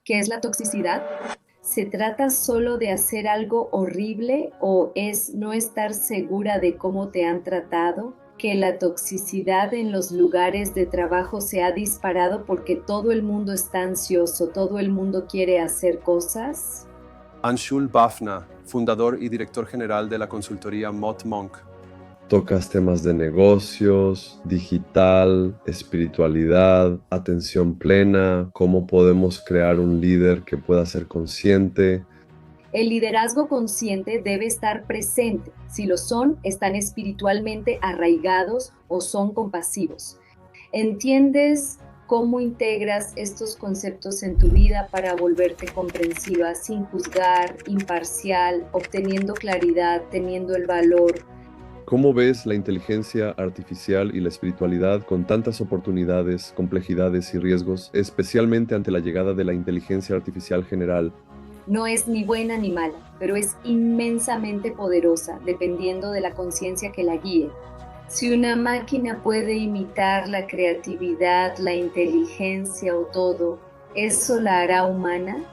¿Qué es la toxicidad? ¿Se trata solo de hacer algo horrible o es no estar segura de cómo te han tratado? ¿Que la toxicidad en los lugares de trabajo se ha disparado porque todo el mundo está ansioso, todo el mundo quiere hacer cosas? Anshul Bafna, fundador y director general de la consultoría Mott Monk. Tocas temas de negocios, digital, espiritualidad, atención plena, cómo podemos crear un líder que pueda ser consciente. El liderazgo consciente debe estar presente. Si lo son, están espiritualmente arraigados o son compasivos. ¿Entiendes cómo integras estos conceptos en tu vida para volverte comprensiva, sin juzgar, imparcial, obteniendo claridad, teniendo el valor? ¿Cómo ves la inteligencia artificial y la espiritualidad con tantas oportunidades, complejidades y riesgos, especialmente ante la llegada de la inteligencia artificial general? No es ni buena ni mala, pero es inmensamente poderosa, dependiendo de la conciencia que la guíe. Si una máquina puede imitar la creatividad, la inteligencia o todo, ¿eso la hará humana?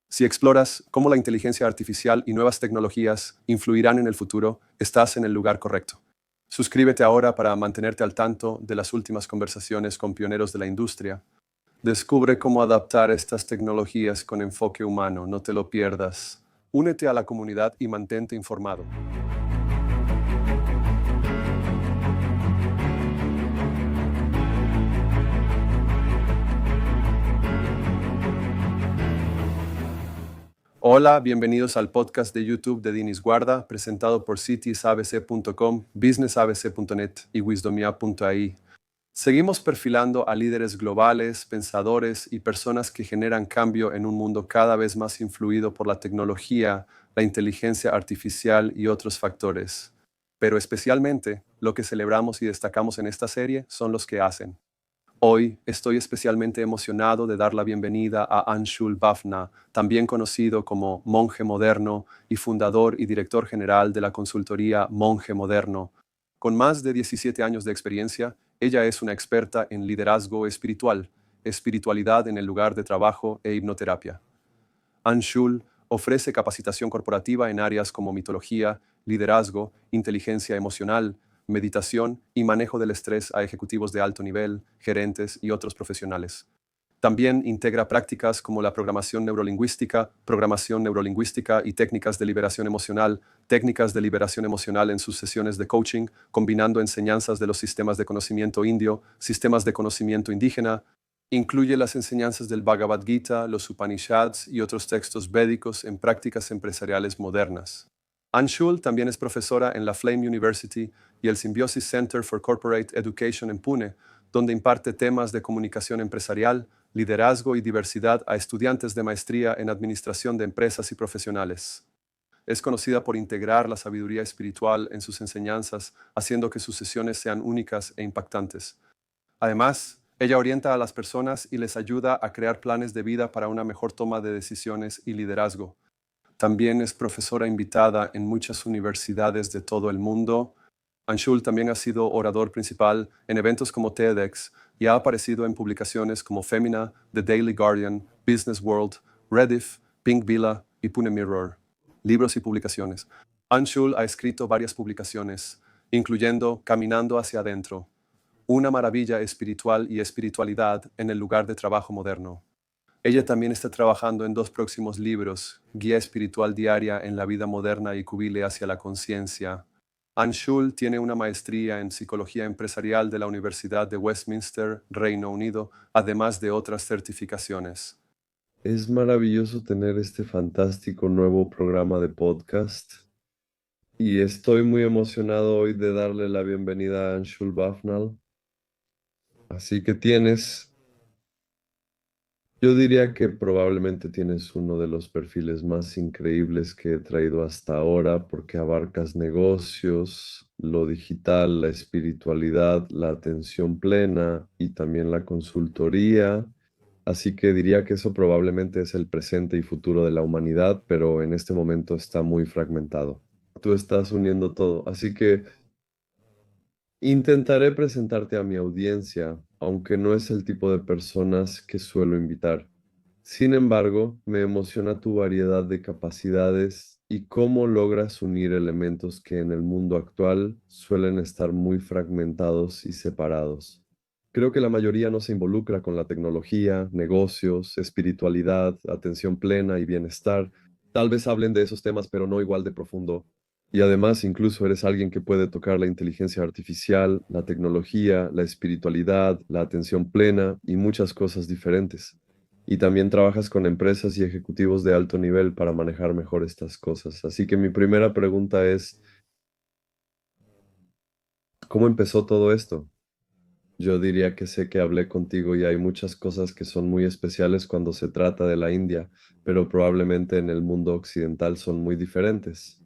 Si exploras cómo la inteligencia artificial y nuevas tecnologías influirán en el futuro, estás en el lugar correcto. Suscríbete ahora para mantenerte al tanto de las últimas conversaciones con pioneros de la industria. Descubre cómo adaptar estas tecnologías con enfoque humano, no te lo pierdas. Únete a la comunidad y mantente informado. Hola, bienvenidos al podcast de YouTube de Dinis Guarda, presentado por citiesabc.com, businessabc.net y wisdomia.ai. Seguimos perfilando a líderes globales, pensadores y personas que generan cambio en un mundo cada vez más influido por la tecnología, la inteligencia artificial y otros factores. Pero especialmente, lo que celebramos y destacamos en esta serie son los que hacen. Hoy estoy especialmente emocionado de dar la bienvenida a Anshul Bafna, también conocido como Monje Moderno y fundador y director general de la consultoría Monje Moderno. Con más de 17 años de experiencia, ella es una experta en liderazgo espiritual, espiritualidad en el lugar de trabajo e hipnoterapia. Anshul ofrece capacitación corporativa en áreas como mitología, liderazgo, inteligencia emocional, meditación y manejo del estrés a ejecutivos de alto nivel, gerentes y otros profesionales. También integra prácticas como la programación neurolingüística y técnicas de liberación emocional en sus sesiones de coaching, combinando enseñanzas de los sistemas de conocimiento indio, sistemas de conocimiento indígena. Incluye las enseñanzas del Bhagavad Gita, los Upanishads y otros textos védicos en prácticas empresariales modernas. Anshul también es profesora en la Flame University y el Symbiosis Center for Corporate Education en Pune, donde imparte temas de comunicación empresarial, liderazgo y diversidad a estudiantes de maestría en administración de empresas y profesionales. Es conocida por integrar la sabiduría espiritual en sus enseñanzas, haciendo que sus sesiones sean únicas e impactantes. Además, ella orienta a las personas y les ayuda a crear planes de vida para una mejor toma de decisiones y liderazgo. También es profesora invitada en muchas universidades de todo el mundo. Anshul también ha sido orador principal en eventos como TEDx y ha aparecido en publicaciones como Femina, The Daily Guardian, Business World, Rediff, Pink Villa y Pune Mirror. Libros y publicaciones. Anshul ha escrito varias publicaciones, incluyendo Caminando hacia adentro, una maravilla espiritual y espiritualidad en el lugar de trabajo moderno. Ella también está trabajando en 2 próximos libros, Guía Espiritual Diaria en la Vida Moderna y Cubile hacia la Conciencia. Anshul tiene una maestría en Psicología Empresarial de la Universidad de Westminster, Reino Unido, además de otras certificaciones. Es maravilloso tener este fantástico nuevo programa de podcast y estoy muy emocionado hoy de darle la bienvenida a Anshul Bafnal. Así que yo diría que probablemente tienes uno de los perfiles más increíbles que he traído hasta ahora porque abarcas negocios, lo digital, la espiritualidad, la atención plena y también la consultoría. Así que diría que eso probablemente es el presente y futuro de la humanidad, pero en este momento está muy fragmentado. Tú estás uniendo todo, así que intentaré presentarte a mi audiencia, aunque no es el tipo de personas que suelo invitar. Sin embargo, me emociona tu variedad de capacidades y cómo logras unir elementos que en el mundo actual suelen estar muy fragmentados y separados. Creo que la mayoría no se involucra con la tecnología, negocios, espiritualidad, atención plena y bienestar. Tal vez hablen de esos temas, pero no igual de profundo. Y además, incluso eres alguien que puede tocar la inteligencia artificial, la tecnología, la espiritualidad, la atención plena y muchas cosas diferentes. Y también trabajas con empresas y ejecutivos de alto nivel para manejar mejor estas cosas. Así que mi primera pregunta es, ¿cómo empezó todo esto? Yo diría que sé que hablé contigo y hay muchas cosas que son muy especiales cuando se trata de la India, pero probablemente en el mundo occidental son muy diferentes.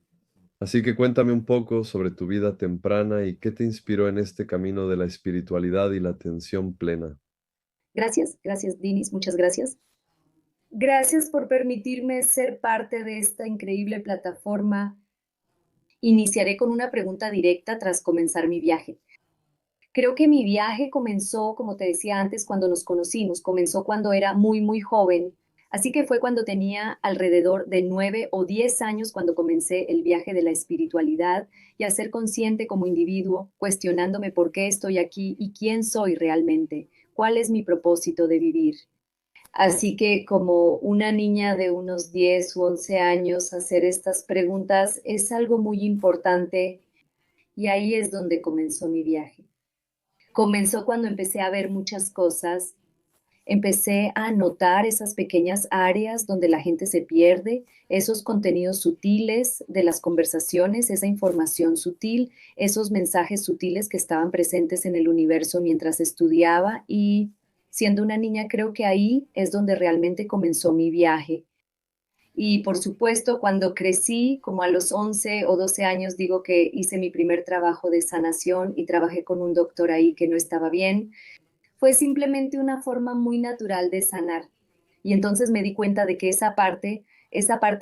Así que cuéntame un poco sobre tu vida temprana y qué te inspiró en este camino de la espiritualidad y la atención plena. Gracias, Dinis, muchas gracias. Gracias por permitirme ser parte de esta increíble plataforma. Iniciaré con una pregunta directa tras comenzar mi viaje. Creo que mi viaje comenzó, como te decía antes, cuando nos conocimos, comenzó cuando era muy joven. Así que fue cuando tenía alrededor de 9 o 10 años cuando comencé el viaje de la espiritualidad y a ser consciente como individuo, cuestionándome por qué estoy aquí y quién soy realmente, cuál es mi propósito de vivir. Así que como una niña de unos 10 u 11 años, hacer estas preguntas es algo muy importante y ahí es donde comenzó mi viaje. Comenzó cuando empecé a ver muchas cosas, empecé a notar esas pequeñas áreas donde la gente se pierde, esos contenidos sutiles de las conversaciones, esa información sutil, esos mensajes sutiles que estaban presentes en el universo mientras estudiaba y siendo una niña creo que ahí es donde realmente comenzó mi viaje. Y por supuesto, cuando crecí, como a los 11 o 12 años, digo que hice mi primer trabajo de sanación y trabajé con un doctor ahí que no estaba bien, fue simplemente una forma muy natural de sanar. Y entonces me di cuenta de que esa parte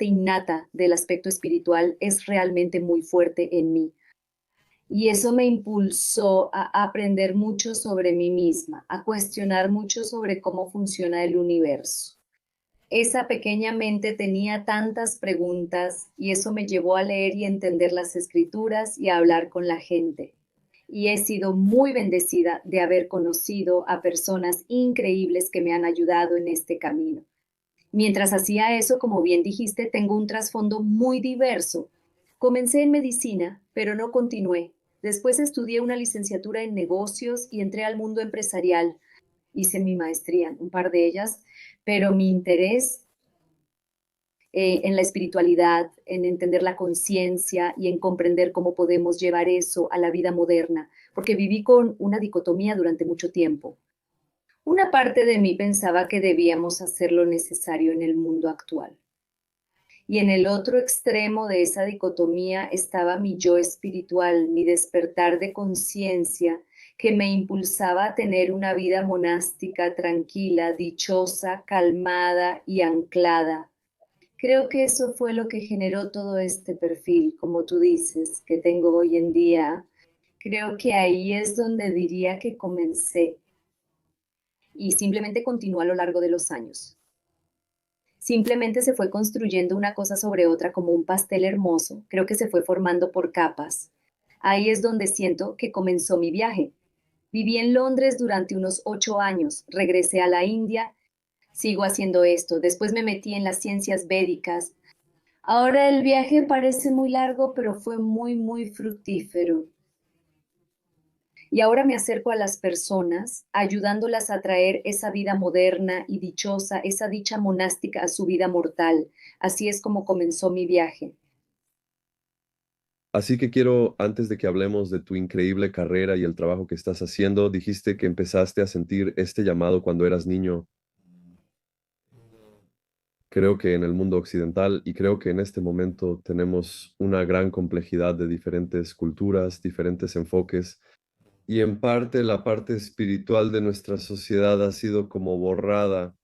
innata del aspecto espiritual es realmente muy fuerte en mí. Y eso me impulsó a aprender mucho sobre mí misma, a cuestionar mucho sobre cómo funciona el universo. Esa pequeña mente tenía tantas preguntas y eso me llevó a leer y entender las escrituras y a hablar con la gente. Y he sido muy bendecida de haber conocido a personas increíbles que me han ayudado en este camino. Mientras hacía eso, como bien dijiste, tengo un trasfondo muy diverso. Comencé en medicina, pero no continué. Después estudié una licenciatura en negocios y entré al mundo empresarial. Hice mi maestría, un par de ellas, pero mi interés en la espiritualidad, en entender la conciencia y en comprender cómo podemos llevar eso a la vida moderna, porque viví con una dicotomía durante mucho tiempo. Una parte de mí pensaba que debíamos hacer lo necesario en el mundo actual. Y en el otro extremo de esa dicotomía estaba mi yo espiritual, mi despertar de conciencia que me impulsaba a tener una vida monástica, tranquila, dichosa, calmada y anclada. Creo que eso fue lo que generó todo este perfil, como tú dices, que tengo hoy en día. Creo que ahí es donde diría que comencé y simplemente continuó a lo largo de los años. Simplemente se fue construyendo una cosa sobre otra como un pastel hermoso. Creo que se fue formando por capas. Ahí es donde siento que comenzó mi viaje. Viví en Londres durante unos 8 años, regresé a la India, sigo haciendo esto. Después me metí en las ciencias védicas. Ahora el viaje parece muy largo, pero fue muy fructífero. Y ahora me acerco a las personas, ayudándolas a traer esa vida moderna y dichosa, esa dicha monástica a su vida mortal. Así es como comenzó mi viaje. Así que quiero, antes de que hablemos de tu increíble carrera y el trabajo que estás haciendo, dijiste que empezaste a sentir este llamado cuando eras niño. Creo que en el mundo occidental y creo que en este momento tenemos una gran complejidad de diferentes culturas, diferentes enfoques y en parte la parte espiritual de nuestra sociedad ha sido como borrada,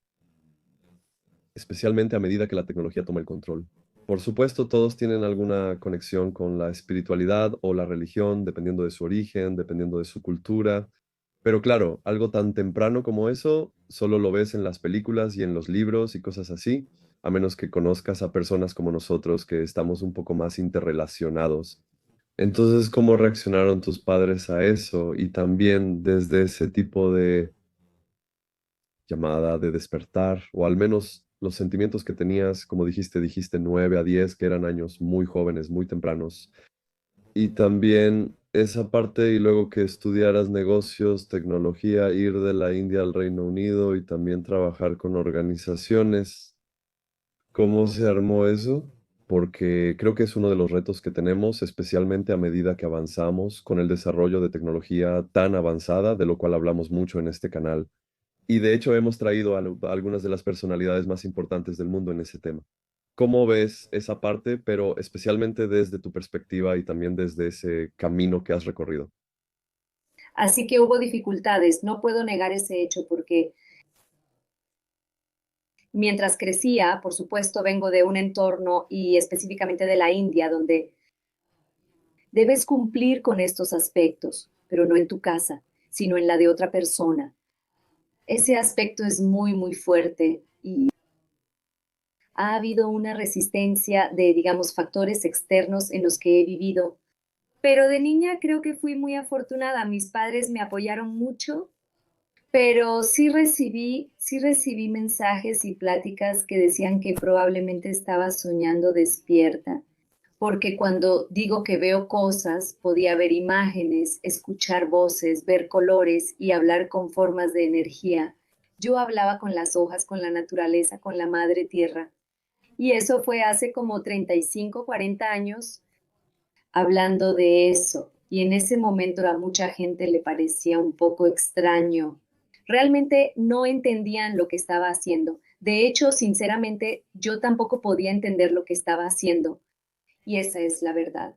especialmente a medida que la tecnología toma el control. Por supuesto, todos tienen alguna conexión con la espiritualidad o la religión, dependiendo de su origen, dependiendo de su cultura, Pero claro, algo tan temprano como eso, solo lo ves en las películas y en los libros y cosas así, a menos que conozcas a personas como nosotros que estamos un poco más interrelacionados. Entonces, ¿cómo reaccionaron tus padres a eso? Y también desde ese tipo de llamada de despertar, o al menos los sentimientos que tenías, como dijiste 9 a 10, que eran años muy jóvenes, muy tempranos. Y también esa parte y luego que estudiaras negocios, tecnología, ir de la India al Reino Unido y también trabajar con organizaciones. ¿Cómo se armó eso? Porque creo que es uno de los retos que tenemos, especialmente a medida que avanzamos con el desarrollo de tecnología tan avanzada, de lo cual hablamos mucho en este canal. Y de hecho hemos traído a algunas de las personalidades más importantes del mundo en ese tema. ¿Cómo ves esa parte, pero especialmente desde tu perspectiva y también desde ese camino que has recorrido? Así que hubo dificultades, no puedo negar ese hecho porque mientras crecía, por supuesto, vengo de un entorno y específicamente de la India, donde debes cumplir con estos aspectos, pero no en tu casa, sino en la de otra persona. Ese aspecto es muy, muy fuerte y ha habido una resistencia de, digamos, factores externos en los que he vivido. Pero de niña creo que fui muy afortunada. Mis padres me apoyaron mucho, pero sí recibí mensajes y pláticas que decían que probablemente estaba soñando despierta, porque cuando digo que veo cosas, podía ver imágenes, escuchar voces, ver colores y hablar con formas de energía. Yo hablaba con las hojas, con la naturaleza, con la madre tierra. Y eso fue hace como 35, 40 años hablando de eso. Y en ese momento a mucha gente le parecía un poco extraño. Realmente no entendían lo que estaba haciendo. De hecho, sinceramente, yo tampoco podía entender lo que estaba haciendo. Y esa es la verdad.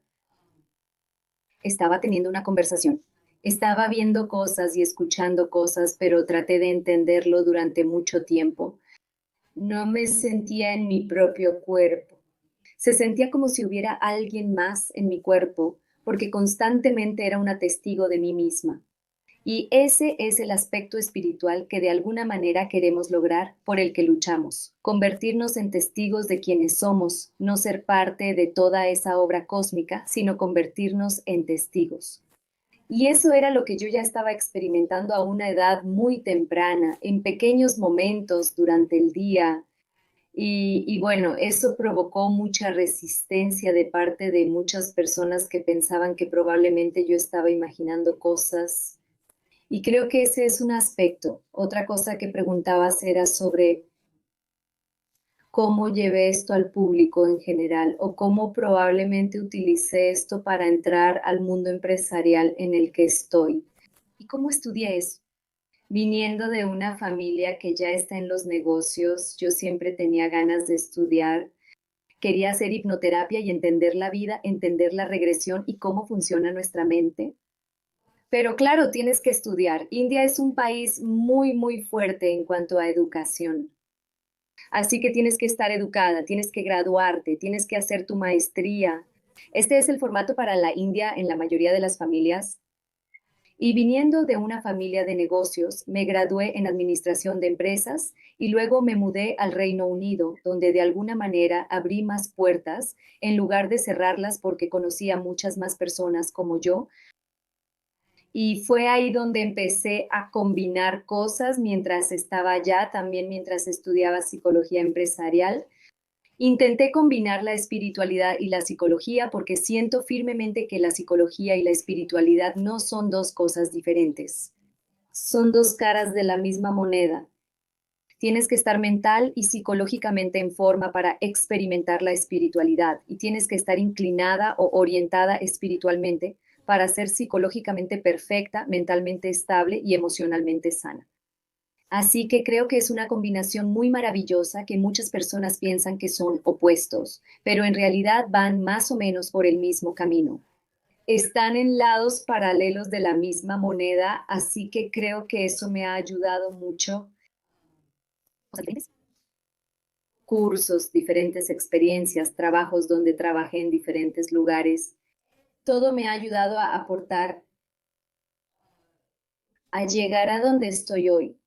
Estaba teniendo una conversación. Estaba viendo cosas y escuchando cosas, pero traté de entenderlo durante mucho tiempo. No me sentía en mi propio cuerpo. Se sentía como si hubiera alguien más en mi cuerpo, porque constantemente era una testigo de mí misma. Y ese es el aspecto espiritual que de alguna manera queremos lograr, por el que luchamos, convertirnos en testigos de quienes somos, no ser parte de toda esa obra cósmica, sino convertirnos en testigos. Y eso era lo que yo ya estaba experimentando a una edad muy temprana, en pequeños momentos durante el día, y bueno, eso provocó mucha resistencia de parte de muchas personas que pensaban que probablemente yo estaba imaginando cosas. Y creo que ese es un aspecto. Otra cosa que preguntabas era sobre cómo llevé esto al público en general o cómo probablemente utilicé esto para entrar al mundo empresarial en el que estoy. ¿Y cómo estudié eso? Viniendo de una familia que ya está en los negocios, yo siempre tenía ganas de estudiar. Quería hacer hipnoterapia y entender la vida, entender la regresión y cómo funciona nuestra mente. Pero claro, tienes que estudiar. India es un país muy, muy fuerte en cuanto a educación. Así que tienes que estar educada, tienes que graduarte, tienes que hacer tu maestría. Este es el formato para la India en la mayoría de las familias. Y viniendo de una familia de negocios, me gradué en administración de empresas y luego me mudé al Reino Unido, donde de alguna manera abrí más puertas en lugar de cerrarlas porque conocí a muchas más personas como yo. Y fue ahí donde empecé a combinar cosas mientras estaba allá, también mientras estudiaba psicología empresarial. Intenté combinar la espiritualidad y la psicología porque siento firmemente que la psicología y la espiritualidad no son dos cosas diferentes. Son dos caras de la misma moneda. Tienes que estar mental y psicológicamente en forma para experimentar la espiritualidad y tienes que estar inclinada o orientada espiritualmente para ser psicológicamente perfecta, mentalmente estable y emocionalmente sana. Así que creo que es una combinación muy maravillosa que muchas personas piensan que son opuestos, pero en realidad van más o menos por el mismo camino. Están en lados paralelos de la misma moneda, así que creo que eso me ha ayudado mucho. Cursos, diferentes experiencias, trabajos donde trabajé en diferentes lugares, todo me ha ayudado a aportar a llegar a donde estoy hoy.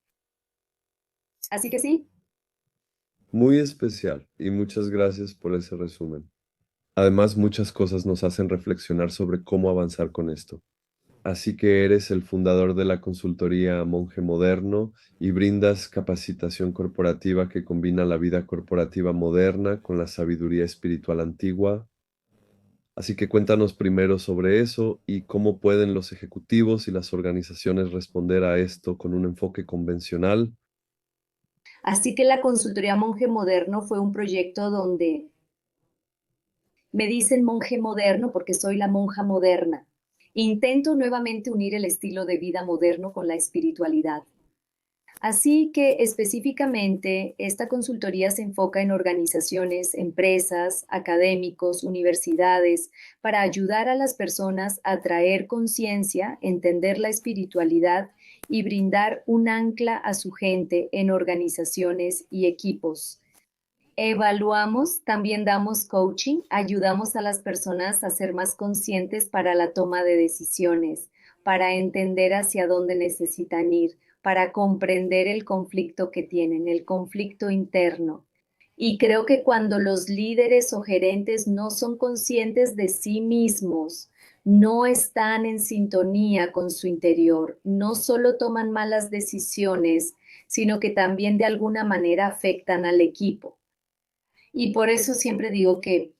Así que sí, Muy especial y muchas gracias por ese resumen. Además, muchas cosas nos hacen reflexionar sobre cómo avanzar con esto. Así que eres el fundador de la consultoría Monje Moderno y brindas capacitación corporativa que combina la vida corporativa moderna con la sabiduría espiritual antigua. Así que cuéntanos primero sobre eso y cómo pueden los ejecutivos y las organizaciones responder a esto con un enfoque convencional. así que la consultoría Monje Moderno fue un proyecto donde me dicen monje moderno porque soy la monja moderna. Intento nuevamente unir el estilo de vida moderno con la espiritualidad. Así que específicamente esta consultoría se enfoca en organizaciones, empresas, académicos, universidades, para ayudar a las personas a traer conciencia, entender la espiritualidad y brindar un ancla a su gente en organizaciones y equipos. Evaluamos, también damos coaching, ayudamos a las personas a ser más conscientes para la toma de decisiones, para entender hacia dónde necesitan ir, para comprender el conflicto que tienen, el conflicto interno. Y creo que cuando los líderes o gerentes no son conscientes de sí mismos, no están en sintonía con su interior, no solo toman malas decisiones, sino que también de alguna manera afectan al equipo. Y por eso siempre digo que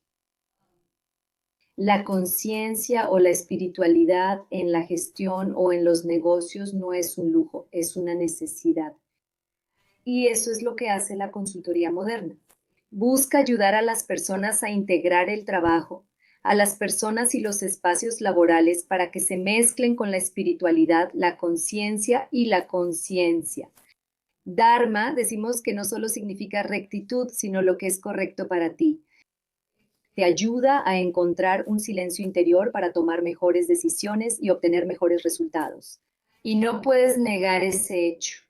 la conciencia o la espiritualidad en la gestión o en los negocios no es un lujo, es una necesidad. Y eso es lo que hace la consultoría moderna. Busca ayudar a las personas a integrar el trabajo, a las personas y los espacios laborales para que se mezclen con la espiritualidad, la conciencia y la conciencia. Dharma, decimos que no solo significa rectitud, sino lo que es correcto para ti. Te ayuda a encontrar un silencio interior para tomar mejores decisiones y obtener mejores resultados. Y no puedes negar ese hecho.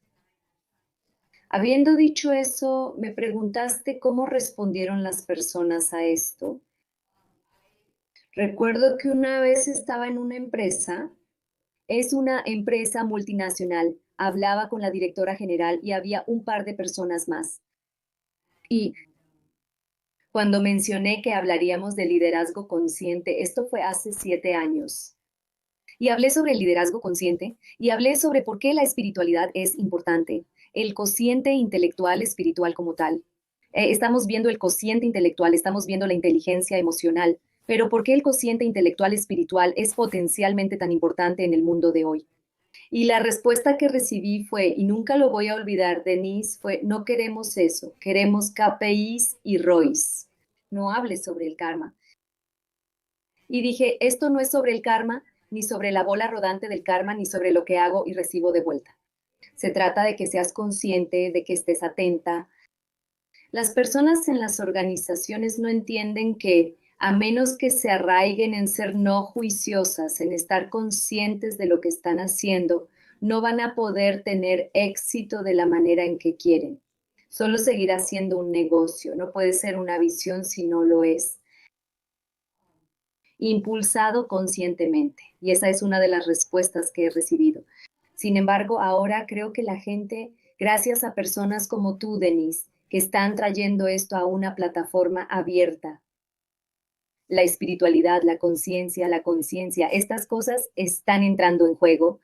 Habiendo dicho eso, me preguntaste cómo respondieron las personas a esto. Recuerdo que una vez estaba en una empresa, es una empresa multinacional, hablaba con la directora general y había un par de personas más. Y cuando mencioné que hablaríamos de liderazgo consciente, esto fue hace 7 años. Y hablé sobre el liderazgo consciente y hablé sobre por qué la espiritualidad es importante, el cociente intelectual espiritual como tal. Estamos viendo el cociente intelectual, estamos viendo la inteligencia emocional, pero ¿por qué el cociente intelectual espiritual es potencialmente tan importante en el mundo de hoy? Y la respuesta que recibí fue, y nunca lo voy a olvidar, Denise, fue, no queremos eso, queremos KPIs y ROIs. No hables sobre el karma. Y dije, esto no es sobre el karma, ni sobre la bola rodante del karma, ni sobre lo que hago y recibo de vuelta. Se trata de que seas consciente, de que estés atenta. Las personas en las organizaciones no entienden que, a menos que se arraiguen en ser no juiciosas, en estar conscientes de lo que están haciendo, no van a poder tener éxito de la manera en que quieren. Solo seguirá siendo un negocio, no puede ser una visión si no lo es. Impulsado conscientemente. Y esa es una de las respuestas que he recibido. Sin embargo, ahora creo que la gente, gracias a personas como tú, Denise, que están trayendo esto a una plataforma abierta, la espiritualidad, la conciencia, estas cosas están entrando en juego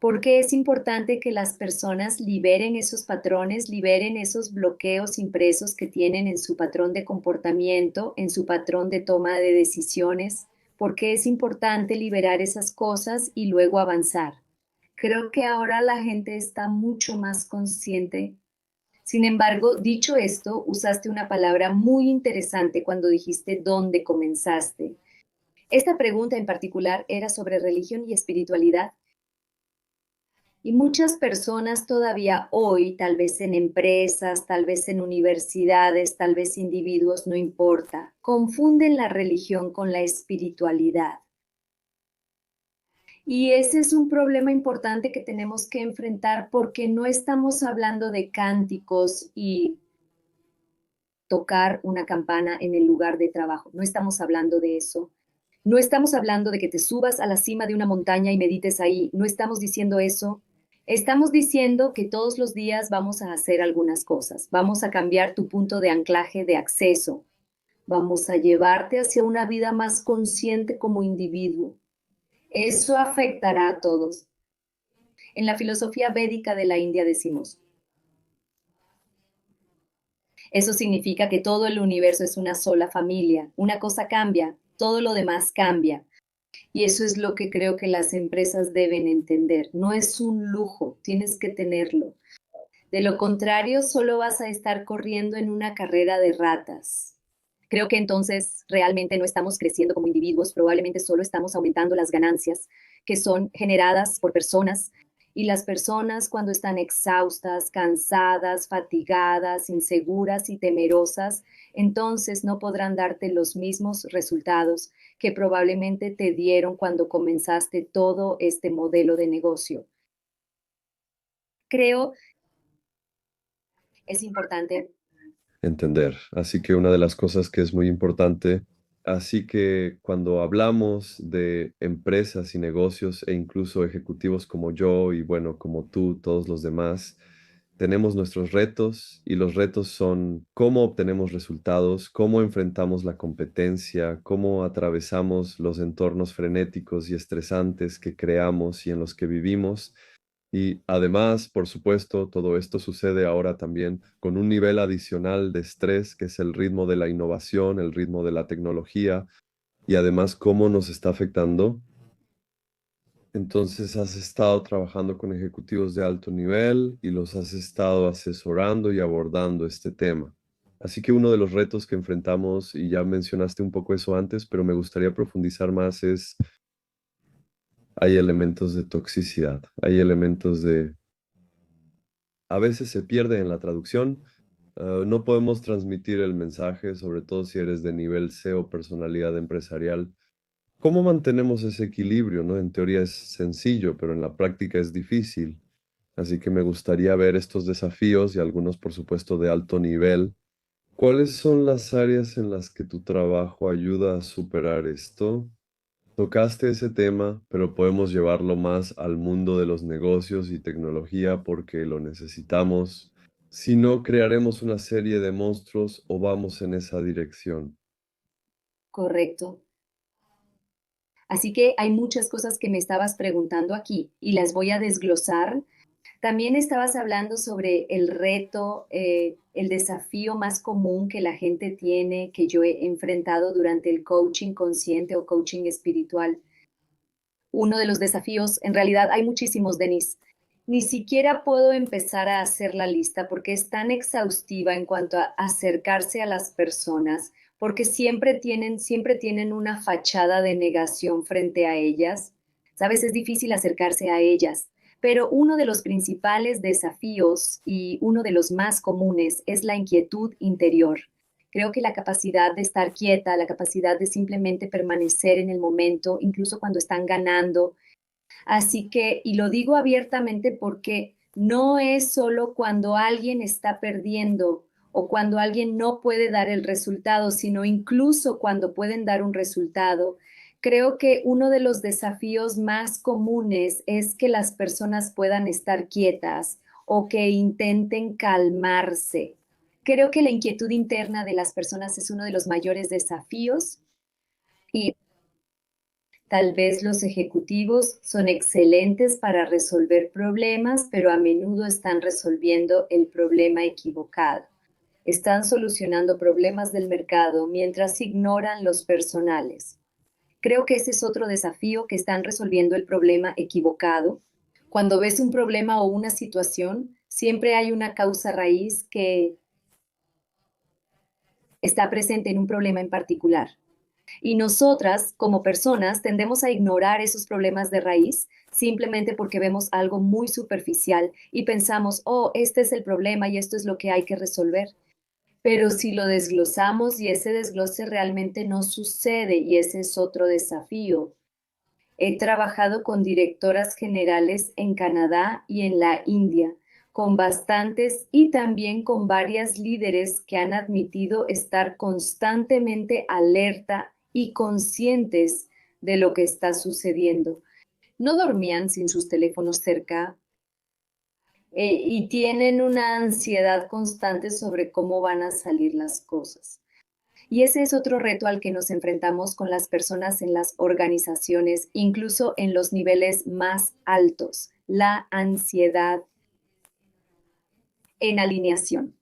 porque es importante que las personas liberen esos patrones, liberen esos bloqueos impresos que tienen en su patrón de comportamiento, en su patrón de toma de decisiones, porque es importante liberar esas cosas y luego avanzar. Creo que ahora la gente está mucho más consciente. Sin embargo, dicho esto, usaste una palabra muy interesante cuando dijiste dónde comenzaste. Esta pregunta en particular era sobre religión y espiritualidad. Y muchas personas todavía hoy, tal vez en empresas, tal vez en universidades, tal vez individuos, no importa, confunden la religión con la espiritualidad. Y ese es un problema importante que tenemos que enfrentar porque no estamos hablando de cánticos y tocar una campana en el lugar de trabajo. No estamos hablando de eso, No estamos hablando de que te subas a la cima de una montaña y medites ahí. No estamos diciendo eso. Estamos diciendo que todos los días vamos a hacer algunas cosas. Vamos a cambiar tu punto de anclaje de acceso. Vamos a llevarte hacia una vida más consciente como individuo. Eso afectará a todos. En la filosofía védica de la India decimos, eso significa que todo el universo es una sola familia. Una cosa cambia, todo lo demás cambia. Y eso es lo que creo que las empresas deben entender. No es un lujo, tienes que tenerlo. De lo contrario, solo vas a estar corriendo en una carrera de ratas. Creo que entonces realmente no estamos creciendo como individuos, probablemente solo estamos aumentando las ganancias que son generadas por personas. Y las personas cuando están exhaustas, cansadas, fatigadas, inseguras y temerosas, entonces no podrán darte los mismos resultados que probablemente te dieron cuando comenzaste todo este modelo de negocio. Creo es importante. Entender. Así que una de las cosas que es muy importante, así que cuando hablamos de empresas y negocios e incluso ejecutivos como yo y bueno, como tú, todos los demás, tenemos nuestros retos y los retos son cómo obtenemos resultados, cómo enfrentamos la competencia, cómo atravesamos los entornos frenéticos y estresantes que creamos y en los que vivimos. Y además, por supuesto, todo esto sucede ahora también con un nivel adicional de estrés, que es el ritmo de la innovación, el ritmo de la tecnología, y además cómo nos está afectando. Entonces, has estado trabajando con ejecutivos de alto nivel y los has estado asesorando y abordando este tema. Así que uno de los retos que enfrentamos, y ya mencionaste un poco eso antes, pero me gustaría profundizar más, es hay elementos de toxicidad, hay elementos de a veces se pierde en la traducción. No podemos transmitir el mensaje, sobre todo si eres de nivel C o personalidad empresarial. ¿Cómo mantenemos ese equilibrio, no? En teoría es sencillo, pero en la práctica es difícil. Así que me gustaría ver estos desafíos y algunos, por supuesto, de alto nivel. ¿Cuáles son las áreas en las que tu trabajo ayuda a superar esto? Tocaste ese tema, pero podemos llevarlo más al mundo de los negocios y tecnología porque lo necesitamos. Si no, crearemos una serie de monstruos o vamos en esa dirección. Correcto. Así que hay muchas cosas que me estabas preguntando aquí y las voy a desglosar. También estabas hablando sobre el reto, el desafío más común que la gente tiene, que yo he enfrentado durante el coaching consciente o coaching espiritual. Uno de los desafíos, en realidad hay muchísimos, Denise. Ni siquiera puedo empezar a hacer la lista porque es tan exhaustiva en cuanto a acercarse a las personas, porque siempre tienen una fachada de negación frente a ellas. Sabes, es difícil acercarse a ellas, pero uno de los principales desafíos y uno de los más comunes es la inquietud interior. Creo que la capacidad de estar quieta, la capacidad de simplemente permanecer en el momento, incluso cuando están ganando. Así que, y lo digo abiertamente porque no es solo cuando alguien está perdiendo o cuando alguien no puede dar el resultado, sino incluso cuando pueden dar un resultado. Creo que uno de los desafíos más comunes es que las personas puedan estar quietas o que intenten calmarse. Creo que la inquietud interna de las personas es uno de los mayores desafíos y tal vez los ejecutivos son excelentes para resolver problemas, pero a menudo están resolviendo el problema equivocado. Están solucionando problemas del mercado mientras ignoran los personales. Creo que ese es otro desafío, que están resolviendo el problema equivocado. Cuando ves un problema o una situación, siempre hay una causa raíz que está presente en un problema en particular. Y nosotras, como personas, tendemos a ignorar esos problemas de raíz simplemente porque vemos algo muy superficial y pensamos, oh, este es el problema y esto es lo que hay que resolver. Pero si lo desglosamos y ese desglose realmente no sucede, y ese es otro desafío. He trabajado con directoras generales en Canadá y en la India, con bastantes y también con varias líderes que han admitido estar constantemente alerta y conscientes de lo que está sucediendo. No dormían sin sus teléfonos cerca y tienen una ansiedad constante sobre cómo van a salir las cosas. Y ese es otro reto al que nos enfrentamos con las personas en las organizaciones, incluso en los niveles más altos, la ansiedad en alineación.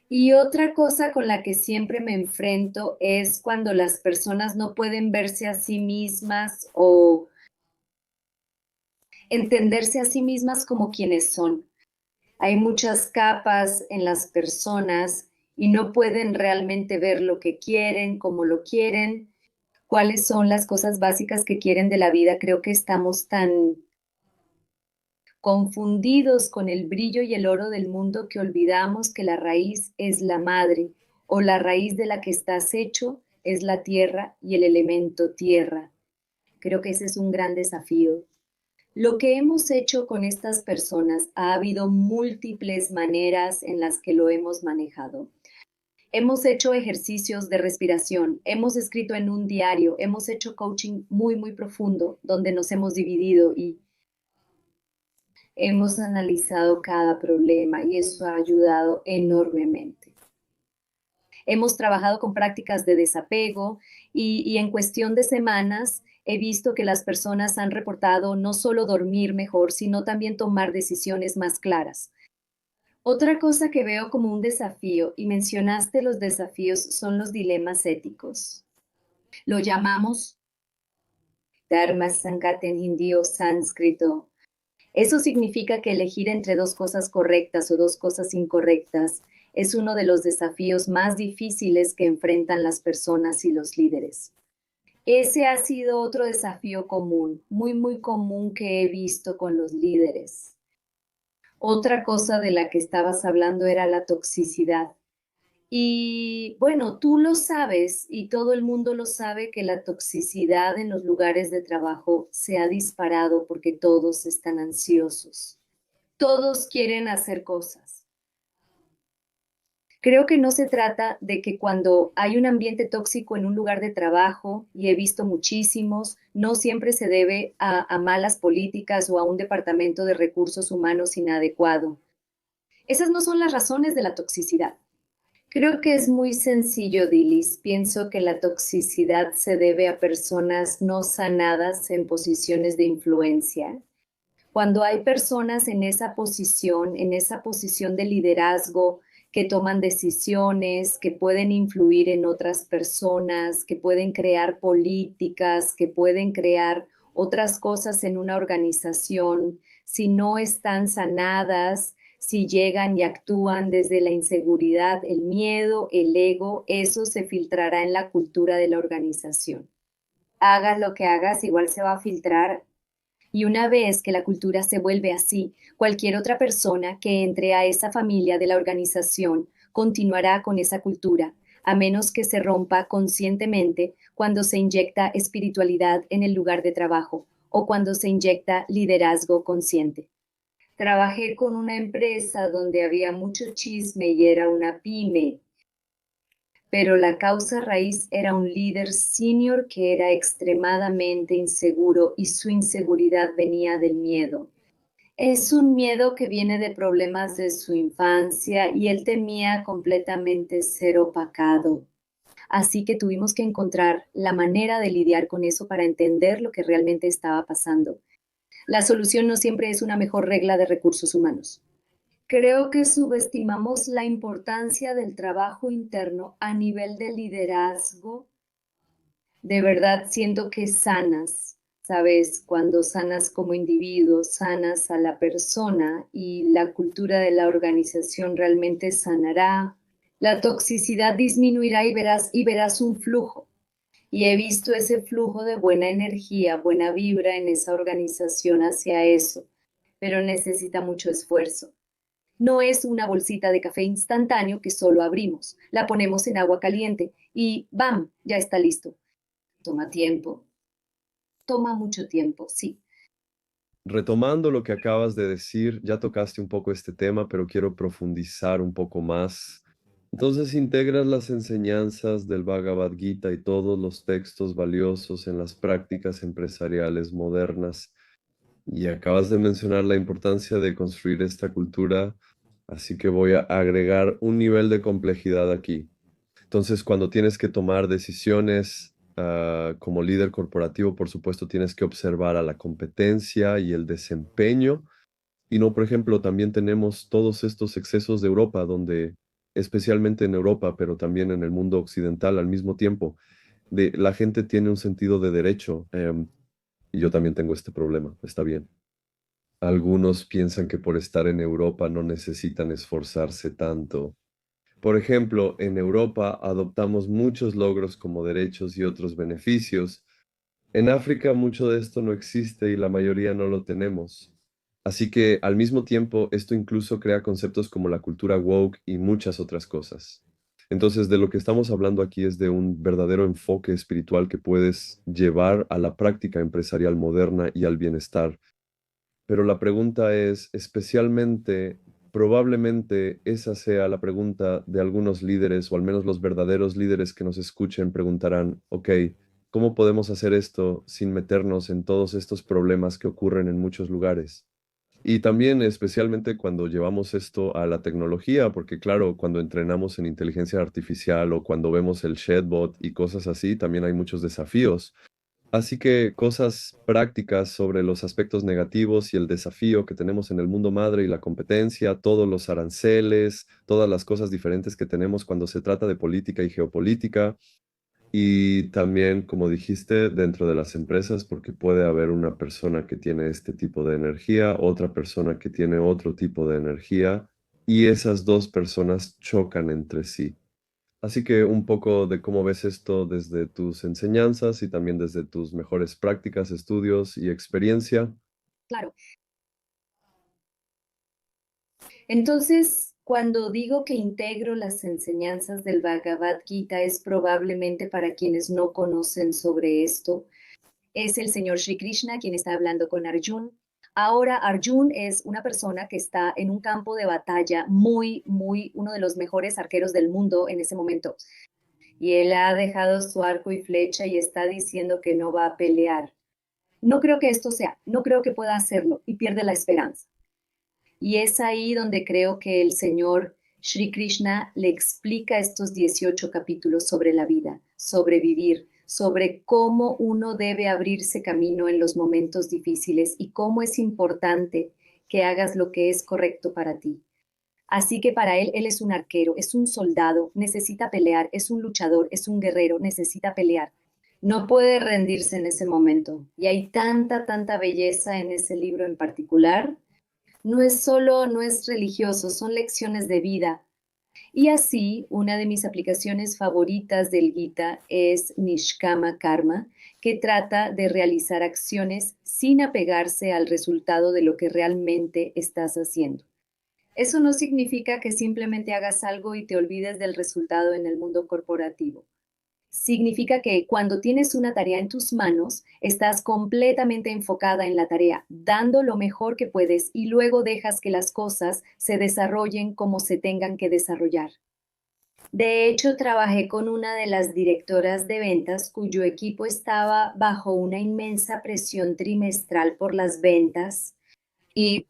Y otra cosa con la que siempre me enfrento es cuando las personas no pueden verse a sí mismas o entenderse a sí mismas como quienes son. Hay muchas capas en las personas y no pueden realmente ver lo que quieren, cómo lo quieren, cuáles son las cosas básicas que quieren de la vida. Creo que estamos tan confundidos con el brillo y el oro del mundo que olvidamos que la raíz es la madre, o la raíz de la que estás hecho es la tierra y el elemento tierra. Creo que ese es un gran desafío. Lo que hemos hecho con estas personas, ha habido múltiples maneras en las que lo hemos manejado. Hemos hecho ejercicios de respiración, hemos escrito en un diario, hemos hecho coaching muy, muy profundo, donde nos hemos dividido y hemos analizado cada problema y eso ha ayudado enormemente. Hemos trabajado con prácticas de desapego y en cuestión de semanas he visto que las personas han reportado no solo dormir mejor, sino también tomar decisiones más claras. Otra cosa que veo como un desafío, y mencionaste los desafíos, son los dilemas éticos. Lo llamamos Dharma Sangata en hindi o sánscrito. Eso significa que elegir entre dos cosas correctas o dos cosas incorrectas es uno de los desafíos más difíciles que enfrentan las personas y los líderes. Ese ha sido otro desafío común, muy, muy común que he visto con los líderes. Otra cosa de la que estabas hablando era la toxicidad. Y bueno, tú lo sabes y todo el mundo lo sabe que la toxicidad en los lugares de trabajo se ha disparado porque todos están ansiosos. Todos quieren hacer cosas. Creo que no se trata de que cuando hay un ambiente tóxico en un lugar de trabajo, y he visto muchísimos, no siempre se debe a malas políticas o a un departamento de recursos humanos inadecuado. Esas no son las razones de la toxicidad. Creo que es muy sencillo, Dilis. Pienso que la toxicidad se debe a personas no sanadas en posiciones de influencia. Cuando hay personas en esa posición de liderazgo, que toman decisiones, que pueden influir en otras personas, que pueden crear políticas, que pueden crear otras cosas en una organización, si no están sanadas, si llegan y actúan desde la inseguridad, el miedo, el ego, eso se filtrará en la cultura de la organización. Hagas lo que hagas, igual se va a filtrar y una vez que la cultura se vuelve así, cualquier otra persona que entre a esa familia de la organización continuará con esa cultura, a menos que se rompa conscientemente cuando se inyecta espiritualidad en el lugar de trabajo o cuando se inyecta liderazgo consciente. Trabajé con una empresa donde había mucho chisme y era una pyme, pero la causa raíz era un líder senior que era extremadamente inseguro y su inseguridad venía del miedo. Es un miedo que viene de problemas de su infancia y él temía completamente ser opacado. Así que tuvimos que encontrar la manera de lidiar con eso para entender lo que realmente estaba pasando. La solución no siempre es una mejor regla de recursos humanos. Creo que subestimamos la importancia del trabajo interno a nivel de liderazgo. De verdad siento que sanas, ¿sabes? Cuando sanas como individuo, sanas a la persona y la cultura de la organización realmente sanará. La toxicidad disminuirá y verás un flujo. Y he visto ese flujo de buena energía, buena vibra en esa organización hacia eso, pero necesita mucho esfuerzo. No es una bolsita de café instantáneo que solo abrimos, la ponemos en agua caliente y ¡bam! Ya está listo. Toma tiempo, toma mucho tiempo, sí. Retomando lo que acabas de decir, ya tocaste un poco este tema, pero quiero profundizar un poco más Entonces integras las enseñanzas del Bhagavad Gita y todos los textos valiosos en las prácticas empresariales modernas. Y acabas de mencionar la importancia de construir esta cultura, así que voy a agregar un nivel de complejidad aquí. Entonces, cuando tienes que tomar decisiones como líder corporativo, por supuesto, tienes que observar a la competencia y el desempeño. Y no, por ejemplo, también tenemos todos estos excesos de Europa, donde, especialmente en Europa, pero también en el mundo occidental al mismo tiempo, la gente tiene un sentido de derecho. Y yo también tengo este problema, está bien. Algunos piensan que por estar en Europa no necesitan esforzarse tanto. Por ejemplo, en Europa adoptamos muchos logros como derechos y otros beneficios. En África mucho de esto no existe y la mayoría no lo tenemos. Así que al mismo tiempo esto incluso crea conceptos como la cultura woke y muchas otras cosas. Entonces, de lo que estamos hablando aquí es de un verdadero enfoque espiritual que puedes llevar a la práctica empresarial moderna y al bienestar. Pero la pregunta es, especialmente, probablemente esa sea la pregunta de algunos líderes, o al menos los verdaderos líderes que nos escuchen preguntarán, ok, ¿cómo podemos hacer esto sin meternos en todos estos problemas que ocurren en muchos lugares? Y también especialmente cuando llevamos esto a la tecnología, porque claro, cuando entrenamos en inteligencia artificial o cuando vemos el chatbot y cosas así, también hay muchos desafíos. Así que cosas prácticas sobre los aspectos negativos y el desafío que tenemos en el mundo madre y la competencia, todos los aranceles, todas las cosas diferentes que tenemos cuando se trata de política y geopolítica. Y también, como dijiste, dentro de las empresas, porque puede haber una persona que tiene este tipo de energía, otra persona que tiene otro tipo de energía, y esas dos personas chocan entre sí. Así que un poco de cómo ves esto desde tus enseñanzas y también desde tus mejores prácticas, estudios y experiencia. Claro. Entonces, cuando digo que integro las enseñanzas del Bhagavad Gita, es probablemente para quienes no conocen sobre esto. Es el señor Sri Krishna quien está hablando con Arjun. Ahora Arjun es una persona que está en un campo de batalla uno de los mejores arqueros del mundo en ese momento. Y él ha dejado su arco y flecha y está diciendo que no va a pelear. No creo que esto sea, no creo que pueda hacerlo y pierde la esperanza. Y es ahí donde creo que el Señor Sri Krishna le explica estos 18 capítulos sobre la vida, sobre vivir, sobre cómo uno debe abrirse camino en los momentos difíciles y cómo es importante que hagas lo que es correcto para ti. Así que para él es un arquero, es un soldado, necesita pelear, es un luchador, es un guerrero, necesita pelear. No puede rendirse en ese momento. Y hay tanta belleza en ese libro en particular. No es religioso, son lecciones de vida. Y así, una de mis aplicaciones favoritas del Gita es Nishkama Karma, que trata de realizar acciones sin apegarse al resultado de lo que realmente estás haciendo. Eso no significa que simplemente hagas algo y te olvides del resultado en el mundo corporativo. Significa que cuando tienes una tarea en tus manos, estás completamente enfocada en la tarea, dando lo mejor que puedes y luego dejas que las cosas se desarrollen como se tengan que desarrollar. De hecho, trabajé con una de las directoras de ventas cuyo equipo estaba bajo una inmensa presión trimestral por las ventas y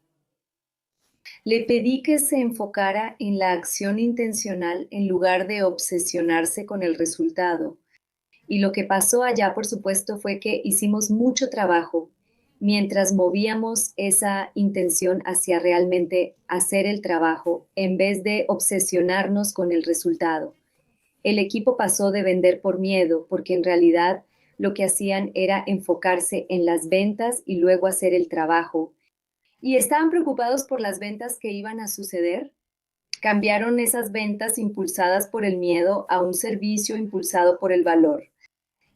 le pedí que se enfocara en la acción intencional en lugar de obsesionarse con el resultado. Y lo que pasó allá, por supuesto, fue que hicimos mucho trabajo mientras movíamos esa intención hacia realmente hacer el trabajo en vez de obsesionarnos con el resultado. El equipo pasó de vender por miedo, porque en realidad lo que hacían era enfocarse en las ventas y luego hacer el trabajo. Y estaban preocupados por las ventas que iban a suceder. Cambiaron esas ventas impulsadas por el miedo a un servicio impulsado por el valor.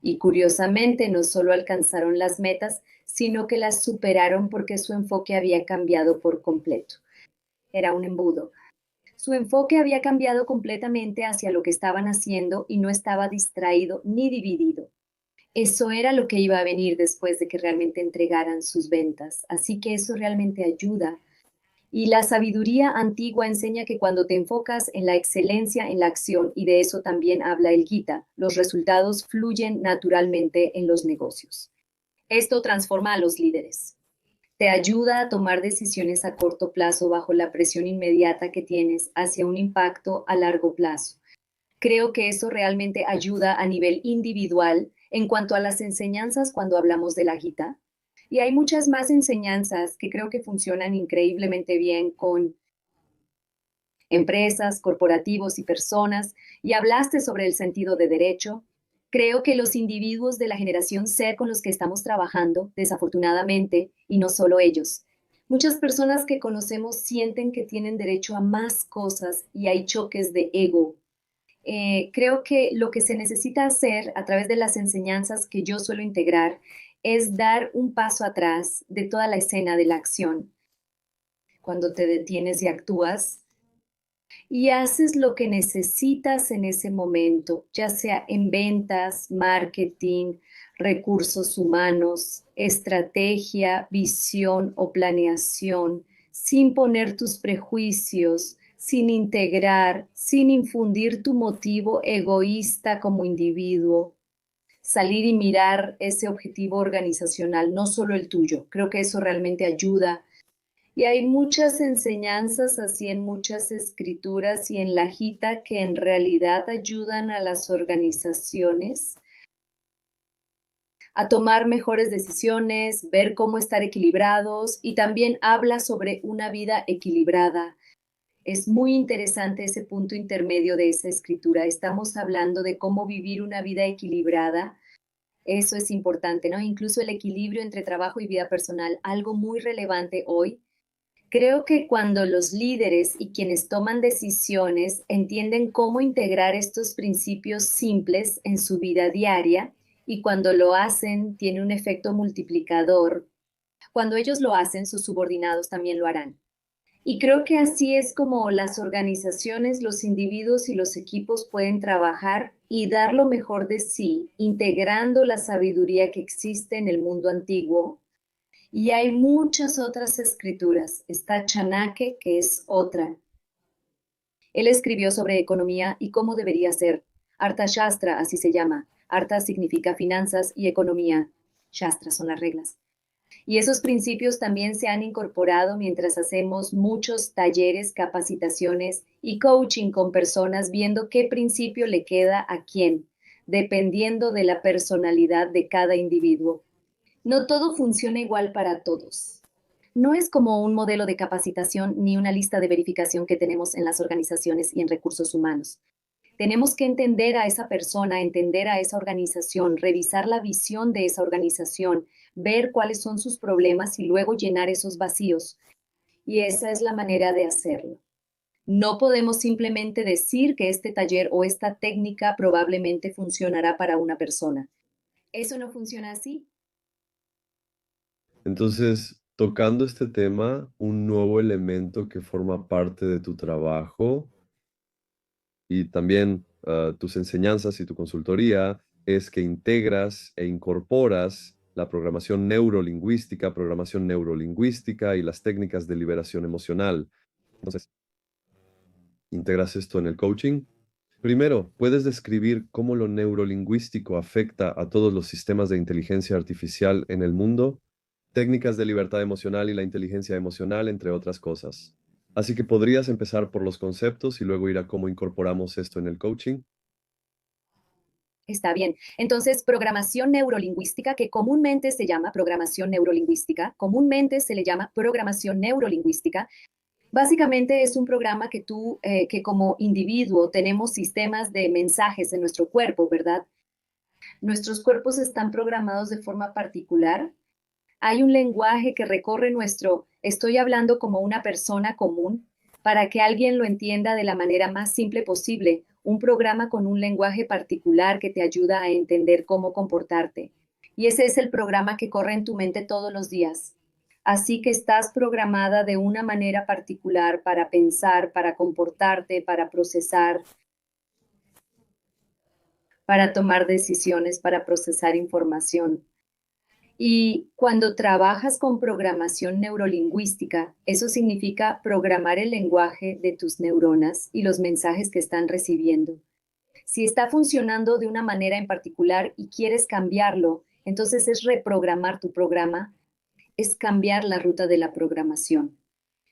Y curiosamente no solo alcanzaron las metas, sino que las superaron porque su enfoque había cambiado por completo. Era un embudo. Su enfoque había cambiado completamente hacia lo que estaban haciendo y no estaba distraído ni dividido. Eso era lo que iba a venir después de que realmente entregaran sus ventas. Así que eso realmente ayuda. Y la sabiduría antigua enseña que cuando te enfocas en la excelencia en la acción, y de eso también habla el Gita, los resultados fluyen naturalmente en los negocios. Esto transforma a los líderes. Te ayuda a tomar decisiones a corto plazo bajo la presión inmediata que tienes hacia un impacto a largo plazo. Creo que eso realmente ayuda a nivel individual en cuanto a las enseñanzas cuando hablamos de la Gita. Y hay muchas más enseñanzas que creo que funcionan increíblemente bien con empresas, corporativos y personas. Y hablaste sobre el sentido de derecho. Creo que los individuos de la generación Z con los que estamos trabajando, desafortunadamente, y no solo ellos, muchas personas que conocemos sienten que tienen derecho a más cosas y hay choques de ego. Creo que lo que se necesita hacer a través de las enseñanzas que yo suelo integrar es dar un paso atrás de toda la escena de la acción. Cuando te detienes y actúas y haces lo que necesitas en ese momento, ya sea en ventas, marketing, recursos humanos, estrategia, visión o planeación, sin poner tus prejuicios, sin integrar, sin infundir tu motivo egoísta como individuo, salir y mirar ese objetivo organizacional, no solo el tuyo. Creo que eso realmente ayuda. Y hay muchas enseñanzas así en muchas escrituras y en la Gita que en realidad ayudan a las organizaciones a tomar mejores decisiones, ver cómo estar equilibrados y también habla sobre una vida equilibrada. Es muy interesante ese punto intermedio de esa escritura. Estamos hablando de cómo vivir una vida equilibrada. Eso es importante, ¿no? Incluso el equilibrio entre trabajo y vida personal, algo muy relevante hoy. Creo que cuando los líderes y quienes toman decisiones entienden cómo integrar estos principios simples en su vida diaria y cuando lo hacen tiene un efecto multiplicador. Cuando ellos lo hacen, sus subordinados también lo harán. Y creo que así es como las organizaciones, los individuos y los equipos pueden trabajar y dar lo mejor de sí, integrando la sabiduría que existe en el mundo antiguo. Y hay muchas otras escrituras. Está Chanakya, que es otra. Él escribió sobre economía y cómo debería ser. Arthashastra, así se llama. Artha significa finanzas y economía. Shastra son las reglas. Y esos principios también se han incorporado mientras hacemos muchos talleres, capacitaciones y coaching con personas viendo qué principio le queda a quién, dependiendo de la personalidad de cada individuo. No todo funciona igual para todos. No es como un modelo de capacitación ni una lista de verificación que tenemos en las organizaciones y en recursos humanos. Tenemos que entender a esa persona, entender a esa organización, revisar la visión de esa organización, ver cuáles son sus problemas y luego llenar esos vacíos. Y esa es la manera de hacerlo. No podemos simplemente decir que este taller o esta técnica probablemente funcionará para una persona. Eso no funciona así. Entonces, tocando este tema, un nuevo elemento que forma parte de tu trabajo y también tus enseñanzas y tu consultoría es que integras e incorporas la programación neurolingüística y las técnicas de liberación emocional. Entonces, integras esto en el coaching. Primero, ¿puedes describir cómo lo neurolingüístico afecta a todos los sistemas de inteligencia artificial en el mundo? Técnicas de libertad emocional y la inteligencia emocional, entre otras cosas. Así que podrías empezar por los conceptos y luego ir a cómo incorporamos esto en el coaching. Está bien. Entonces, programación neurolingüística, que comúnmente se llama programación neurolingüística, comúnmente se le llama programación neurolingüística. Básicamente es un programa que como individuo tenemos sistemas de mensajes en nuestro cuerpo, ¿verdad? Nuestros cuerpos están programados de forma particular. Hay un lenguaje que recorre estoy hablando como una persona común, para que alguien lo entienda de la manera más simple posible, un programa con un lenguaje particular que te ayuda a entender cómo comportarte. Y ese es el programa que corre en tu mente todos los días. Así que estás programada de una manera particular para pensar, para comportarte, para procesar, para tomar decisiones, para procesar información. Y cuando trabajas con programación neurolingüística, eso significa programar el lenguaje de tus neuronas y los mensajes que están recibiendo. Si está funcionando de una manera en particular y quieres cambiarlo, entonces es reprogramar tu programa, es cambiar la ruta de la programación.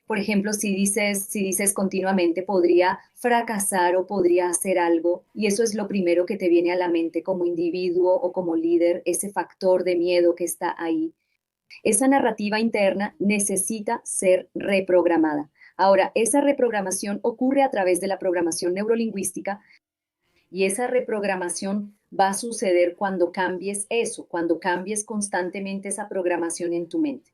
Por ejemplo, si dices continuamente podría fracasar o podría hacer algo, y eso es lo primero que te viene a la mente como individuo o como líder, ese factor de miedo que está ahí. Esa narrativa interna necesita ser reprogramada. Ahora, esa reprogramación ocurre a través de la programación neurolingüística y esa reprogramación va a suceder cuando cambies eso, cuando cambies constantemente esa programación en tu mente.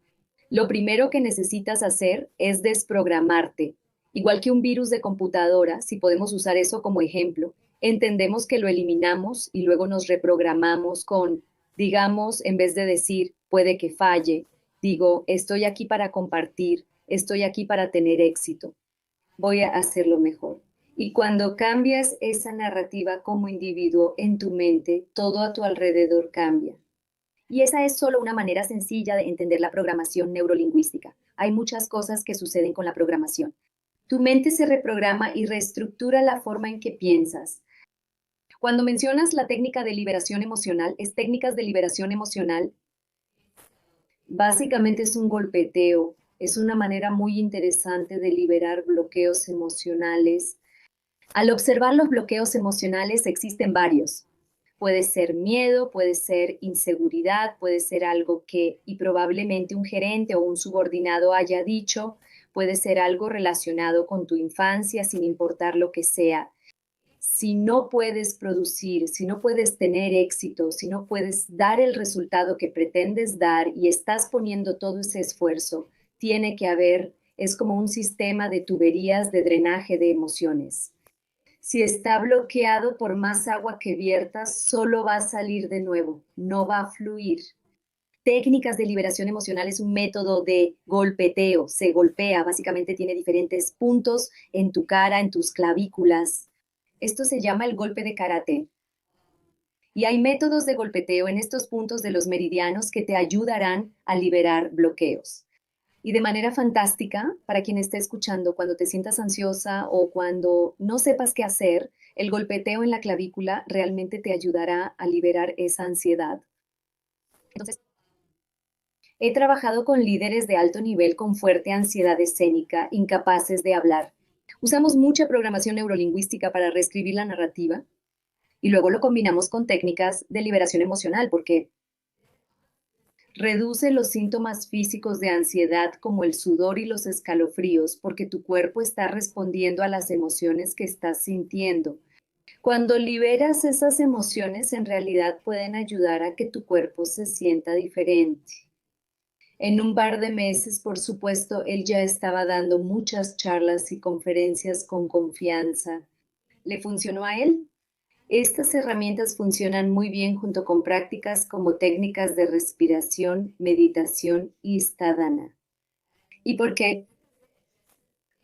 Lo primero que necesitas hacer es desprogramarte. Igual que un virus de computadora, si podemos usar eso como ejemplo, entendemos que lo eliminamos y luego nos reprogramamos con, digamos, en vez de decir, puede que falle, digo, estoy aquí para compartir, estoy aquí para tener éxito, voy a hacerlo mejor. Y cuando cambias esa narrativa como individuo en tu mente, todo a tu alrededor cambia. Y esa es solo una manera sencilla de entender la programación neurolingüística. Hay muchas cosas que suceden con la programación. Tu mente se reprograma y reestructura la forma en que piensas. Cuando mencionas la técnica de liberación emocional, es técnicas de liberación emocional. Básicamente es un golpeteo, es una manera muy interesante de liberar bloqueos emocionales. Al observar los bloqueos emocionales existen varios. Puede ser miedo, puede ser inseguridad, puede ser algo que y probablemente un gerente o un subordinado haya dicho, puede ser algo relacionado con tu infancia, sin importar lo que sea. Si no puedes producir, si no puedes tener éxito, si no puedes dar el resultado que pretendes dar y estás poniendo todo ese esfuerzo, tiene que haber, es como un sistema de tuberías de drenaje de emociones. Si está bloqueado, por más agua que viertas, solo va a salir de nuevo, no va a fluir. Técnicas de liberación emocional es un método de golpeteo, se golpea, básicamente tiene diferentes puntos en tu cara, en tus clavículas. Esto se llama el golpe de karate. Y hay métodos de golpeteo en estos puntos de los meridianos que te ayudarán a liberar bloqueos. Y de manera fantástica, para quien esté escuchando, cuando te sientas ansiosa o cuando no sepas qué hacer, el golpeteo en la clavícula realmente te ayudará a liberar esa ansiedad. Entonces, he trabajado con líderes de alto nivel con fuerte ansiedad escénica, incapaces de hablar. Usamos mucha programación neurolingüística para reescribir la narrativa y luego lo combinamos con técnicas de liberación emocional porque reduce los síntomas físicos de ansiedad como el sudor y los escalofríos porque tu cuerpo está respondiendo a las emociones que estás sintiendo. Cuando liberas esas emociones, en realidad pueden ayudar a que tu cuerpo se sienta diferente. En un par de meses, por supuesto, él ya estaba dando muchas charlas y conferencias con confianza. ¿Le funcionó a él? Estas herramientas funcionan muy bien junto con prácticas como técnicas de respiración, meditación y sadhana. ¿Y por qué?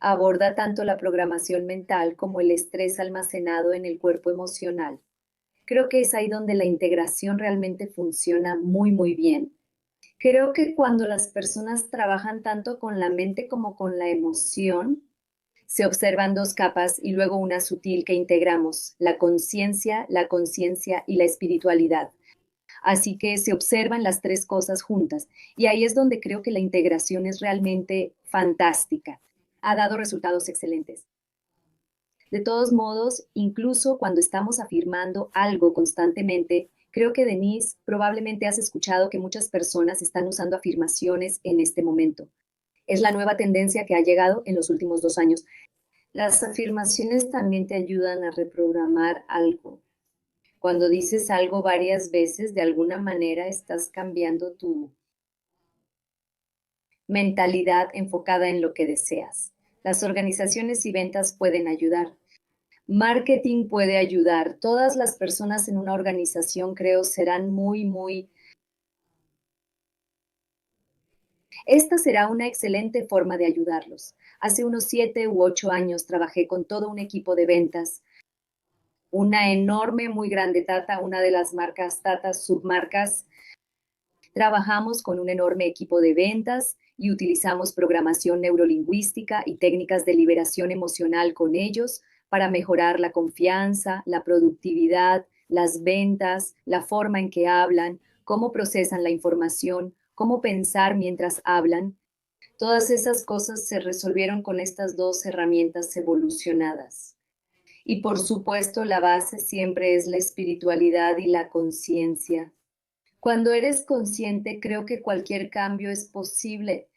Aborda tanto la programación mental como el estrés almacenado en el cuerpo emocional. Creo que es ahí donde la integración realmente funciona muy, muy bien. Creo que cuando las personas trabajan tanto con la mente como con la emoción, se observan dos capas y luego una sutil que integramos, la conciencia y la espiritualidad. Así que se observan las tres cosas juntas y ahí es donde creo que la integración es realmente fantástica. Ha dado resultados excelentes. De todos modos, incluso cuando estamos afirmando algo constantemente, creo que Denise, probablemente has escuchado que muchas personas están usando afirmaciones en este momento. Es la nueva tendencia que ha llegado en los últimos 2 años. Las afirmaciones también te ayudan a reprogramar algo. Cuando dices algo varias veces, de alguna manera estás cambiando tu mentalidad enfocada en lo que deseas. Las organizaciones y ventas pueden ayudar. Marketing puede ayudar. Todas las personas en una organización, creo, serán muy. Esta será una excelente forma de ayudarlos. Hace unos 7 u 8 años trabajé con todo un equipo de ventas, una enorme, muy grande Tata, una de las marcas Tata, submarcas, Trabajamos con un enorme equipo de ventas y utilizamos programación neurolingüística y técnicas de liberación emocional con ellos para mejorar la confianza, la productividad, las ventas, la forma en que hablan, cómo procesan la información, cómo pensar mientras hablan. Todas esas cosas se resolvieron con estas dos herramientas evolucionadas. Y por supuesto, la base siempre es la espiritualidad y la conciencia. Cuando eres consciente, creo que cualquier cambio es posible.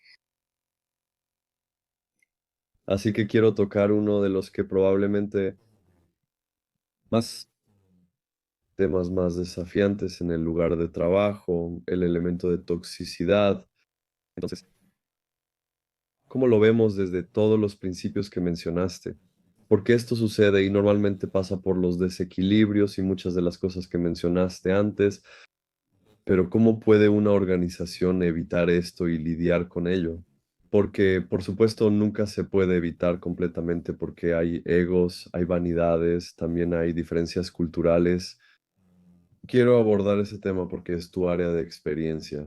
Así que quiero tocar uno de los que probablemente más temas más desafiantes en el lugar de trabajo, el elemento de toxicidad. Entonces, ¿cómo lo vemos desde todos los principios que mencionaste? ¿Por qué esto sucede? Y normalmente pasa por los desequilibrios y muchas de las cosas que mencionaste antes, pero ¿cómo puede una organización evitar esto y lidiar con ello? Porque, por supuesto, nunca se puede evitar completamente porque hay egos, hay vanidades, también hay diferencias culturales. Quiero abordar ese tema porque es tu área de experiencia.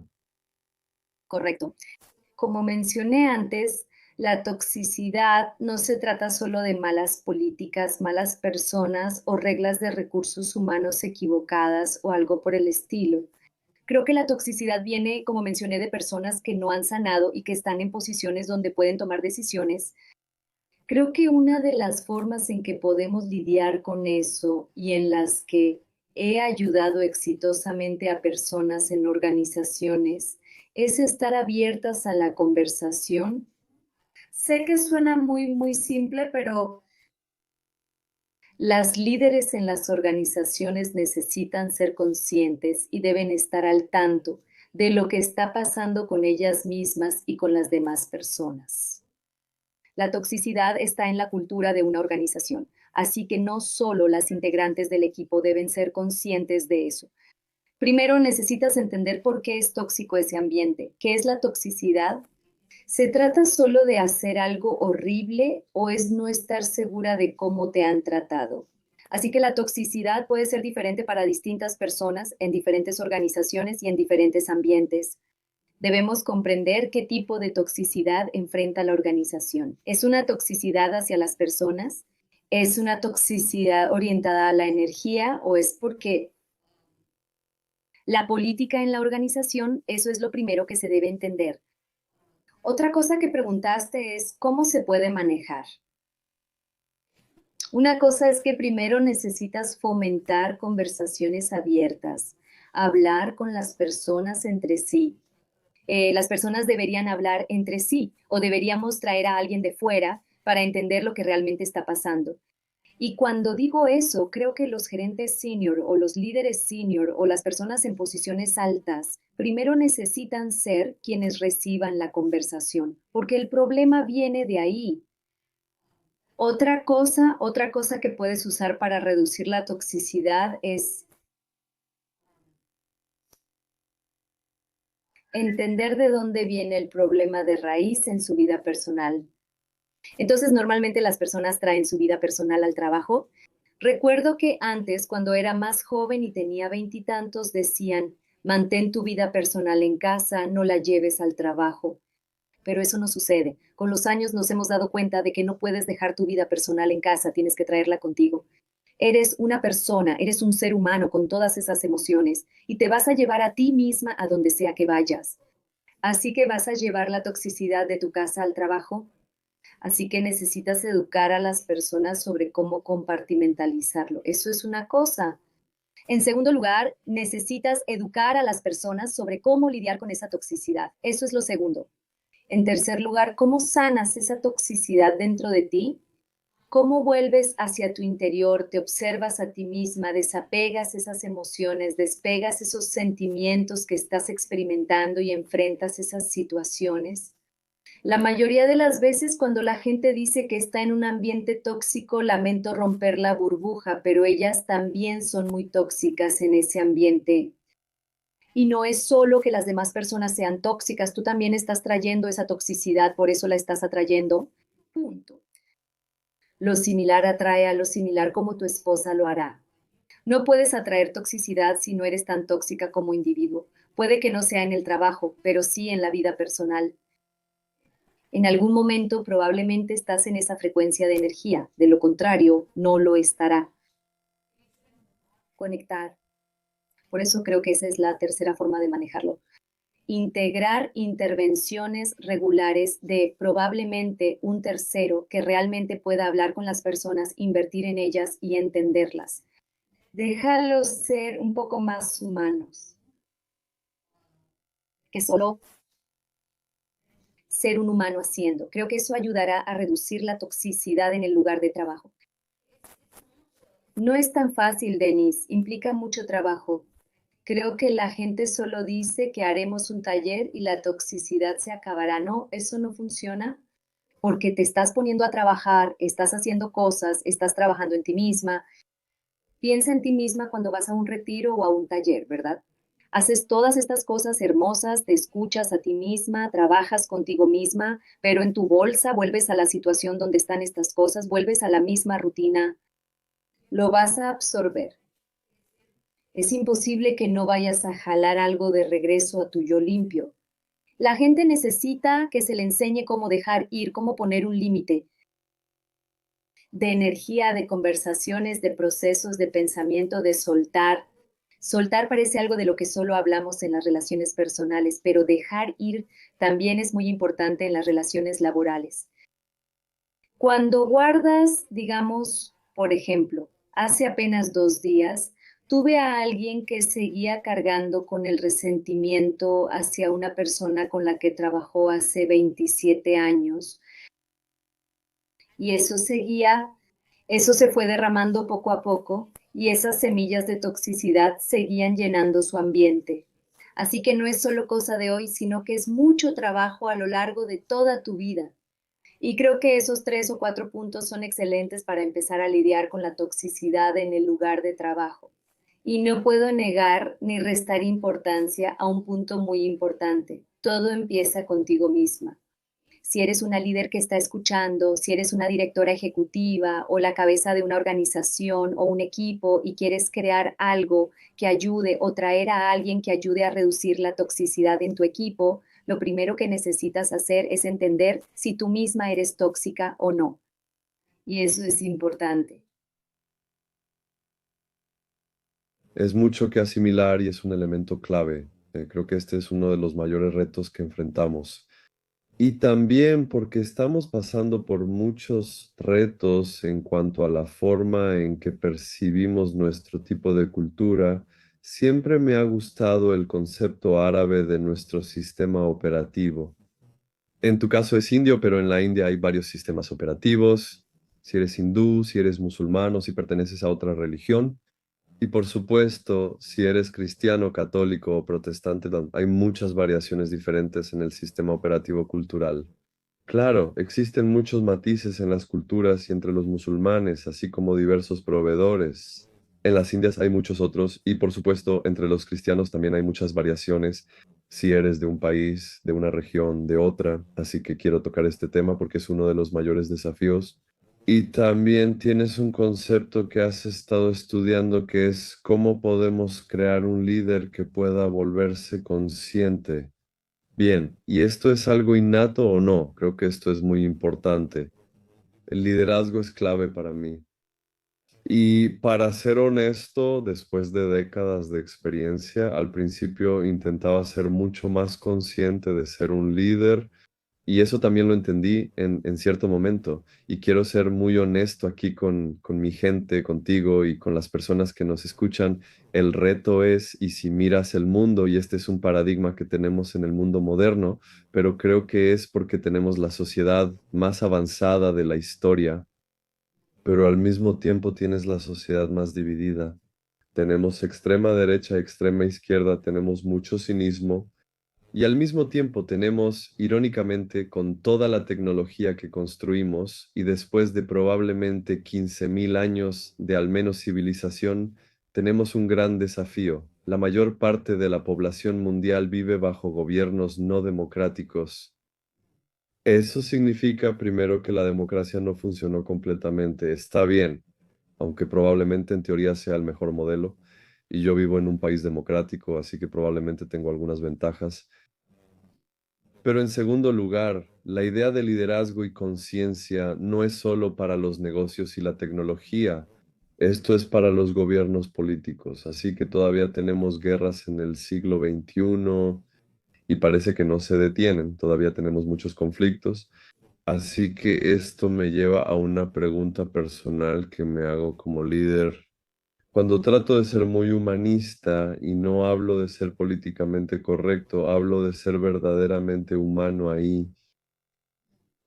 Correcto. Como mencioné antes, la toxicidad no se trata solo de malas políticas, malas personas o reglas de recursos humanos equivocadas o algo por el estilo. Creo que la toxicidad viene, como mencioné, de personas que no han sanado y que están en posiciones donde pueden tomar decisiones. Creo que una de las formas en que podemos lidiar con eso y en las que he ayudado exitosamente a personas en organizaciones es estar abiertas a la conversación. Sé que suena muy simple, pero las líderes en las organizaciones necesitan ser conscientes y deben estar al tanto de lo que está pasando con ellas mismas y con las demás personas. La toxicidad está en la cultura de una organización, así que no solo las integrantes del equipo deben ser conscientes de eso. Primero necesitas entender por qué es tóxico ese ambiente. ¿Qué es la toxicidad? ¿Se trata solo de hacer algo horrible o es no estar segura de cómo te han tratado? Así que la toxicidad puede ser diferente para distintas personas en diferentes organizaciones y en diferentes ambientes. Debemos comprender qué tipo de toxicidad enfrenta la organización. ¿Es una toxicidad hacia las personas? ¿Es una toxicidad orientada a la energía o es porque la política en la organización? Eso es lo primero que se debe entender. Otra cosa que preguntaste es cómo se puede manejar. Una cosa es que primero necesitas fomentar conversaciones abiertas, hablar con las personas entre sí. Las personas deberían hablar entre sí o deberíamos traer a alguien de fuera para entender lo que realmente está pasando. Y cuando digo eso, creo que los gerentes senior o los líderes senior o las personas en posiciones altas primero necesitan ser quienes reciban la conversación, porque el problema viene de ahí. Otra cosa que puedes usar para reducir la toxicidad es entender de dónde viene el problema de raíz en su vida personal. Entonces, normalmente las personas traen su vida personal al trabajo. Recuerdo que antes, cuando era más joven y tenía veintitantos, decían, mantén tu vida personal en casa, no la lleves al trabajo. Pero eso no sucede. Con los años nos hemos dado cuenta de que no puedes dejar tu vida personal en casa, tienes que traerla contigo. Eres una persona, eres un ser humano con todas esas emociones y te vas a llevar a ti misma a donde sea que vayas. Así que vas a llevar la toxicidad de tu casa al trabajo. Así que necesitas educar a las personas sobre cómo compartimentalizarlo. Eso es una cosa. En segundo lugar, necesitas educar a las personas sobre cómo lidiar con esa toxicidad. Eso es lo segundo. En tercer lugar, ¿cómo sanas esa toxicidad dentro de ti? ¿Cómo vuelves hacia tu interior, te observas a ti misma, desapegas esas emociones, despegas esos sentimientos que estás experimentando y enfrentas esas situaciones? La mayoría de las veces cuando la gente dice que está en un ambiente tóxico, lamento romper la burbuja, pero ellas también son muy tóxicas en ese ambiente. Y no es solo que las demás personas sean tóxicas, tú también estás trayendo esa toxicidad, por eso la estás atrayendo. Punto. Lo similar atrae a lo similar como tu esposa lo hará. No puedes atraer toxicidad si no eres tan tóxica como individuo. Puede que no sea en el trabajo, pero sí en la vida personal. En algún momento probablemente estás en esa frecuencia de energía, de lo contrario, no lo estará. Conectar. Por eso creo que esa es la tercera forma de manejarlo. Integrar intervenciones regulares de probablemente un tercero que realmente pueda hablar con las personas, invertir en ellas y entenderlas. Déjalos ser un poco más humanos, que solo ser un humano haciendo. Creo que eso ayudará a reducir la toxicidad en el lugar de trabajo. No es tan fácil, Denise, implica mucho trabajo. Creo que la gente solo dice que haremos un taller y la toxicidad se acabará. No, eso no funciona porque te estás poniendo a trabajar, estás haciendo cosas, estás trabajando en ti misma. Piensa en ti misma cuando vas a un retiro o a un taller, ¿verdad? Haces todas estas cosas hermosas, te escuchas a ti misma, trabajas contigo misma, pero en tu bolsa vuelves a la situación donde están estas cosas, vuelves a la misma rutina, lo vas a absorber. Es imposible que no vayas a jalar algo de regreso a tu yo limpio. La gente necesita que se le enseñe cómo dejar ir, cómo poner un límite de energía, de conversaciones, de procesos, de pensamiento, de soltar. Soltar parece algo de lo que solo hablamos en las relaciones personales, pero dejar ir también es muy importante en las relaciones laborales. Cuando guardas, digamos, por ejemplo, hace apenas 2 días, tuve a alguien que seguía cargando con el resentimiento hacia una persona con la que trabajó hace 27 años y eso se fue derramando poco a poco y esas semillas de toxicidad seguían llenando su ambiente. Así que no es solo cosa de hoy, sino que es mucho trabajo a lo largo de toda tu vida. Y creo que esos 3 o 4 puntos son excelentes para empezar a lidiar con la toxicidad en el lugar de trabajo. Y no puedo negar ni restar importancia a un punto muy importante. Todo empieza contigo misma. Si eres una líder que está escuchando, si eres una directora ejecutiva o la cabeza de una organización o un equipo y quieres crear algo que ayude o traer a alguien que ayude a reducir la toxicidad en tu equipo, lo primero que necesitas hacer es entender si tú misma eres tóxica o no. Y eso es importante. Es mucho que asimilar y es un elemento clave. Creo que este es uno de los mayores retos que enfrentamos. Y también porque estamos pasando por muchos retos en cuanto a la forma en que percibimos nuestro tipo de cultura, siempre me ha gustado el concepto árabe de nuestro sistema operativo. En tu caso es indio, pero en la India hay varios sistemas operativos. Si eres hindú, si eres musulmán, si perteneces a otra religión. Y por supuesto, si eres cristiano, católico o protestante, hay muchas variaciones diferentes en el sistema operativo cultural. Claro, existen muchos matices en las culturas y entre los musulmanes, así como diversos proveedores. En las Indias hay muchos otros y por supuesto entre los cristianos también hay muchas variaciones si eres de un país, de una región, de otra. Así que quiero tocar este tema porque es uno de los mayores desafíos. Y también tienes un concepto que has estado estudiando que es cómo podemos crear un líder que pueda volverse consciente. Bien, ¿y esto es algo innato o no? Creo que esto es muy importante. El liderazgo es clave para mí. Y para ser honesto, después de décadas de experiencia, al principio intentaba ser mucho más consciente de ser un líder y eso también lo entendí en cierto momento. Y quiero ser muy honesto aquí con mi gente, contigo y con las personas que nos escuchan. El reto es, y si miras el mundo, y este es un paradigma que tenemos en el mundo moderno, pero creo que es porque tenemos la sociedad más avanzada de la historia, pero al mismo tiempo tienes la sociedad más dividida. Tenemos extrema derecha, extrema izquierda, tenemos mucho cinismo y al mismo tiempo tenemos, irónicamente, con toda la tecnología que construimos y después de probablemente 15.000 años de al menos civilización, tenemos un gran desafío. La mayor parte de la población mundial vive bajo gobiernos no democráticos. Eso significa primero que la democracia no funcionó completamente. Está bien, aunque probablemente en teoría sea el mejor modelo. y yo vivo en un país democrático, así que probablemente tengo algunas ventajas. Pero en segundo lugar, la idea de liderazgo y conciencia no es solo para los negocios y la tecnología. Esto es para los gobiernos políticos. Así que todavía tenemos guerras en el siglo XXI y parece que no se detienen. Todavía tenemos muchos conflictos. Así que esto me lleva a una pregunta personal que me hago como líder. Cuando trato de ser muy humanista y no hablo de ser políticamente correcto, hablo de ser verdaderamente humano ahí.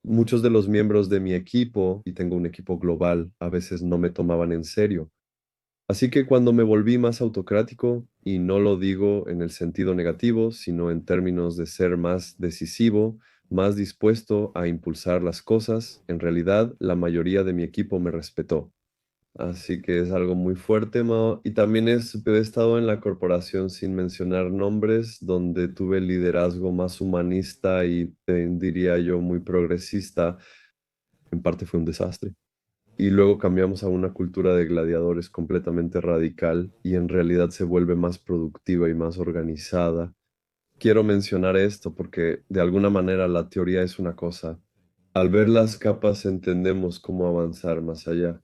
Muchos de los miembros de mi equipo, y tengo un equipo global, a veces no me tomaban en serio. Así que cuando me volví más autocrático, y no lo digo en el sentido negativo, sino en términos de ser más decisivo, más dispuesto a impulsar las cosas, en realidad la mayoría de mi equipo me respetó. Así que es algo muy fuerte, Mao. Y también he estado en la corporación sin mencionar nombres, donde tuve el liderazgo más humanista y diría yo muy progresista. En parte fue un desastre. Y luego cambiamos a una cultura de gladiadores completamente radical y en realidad se vuelve más productiva y más organizada. Quiero mencionar esto porque de alguna manera la teoría es una cosa. Al ver las capas entendemos cómo avanzar más allá.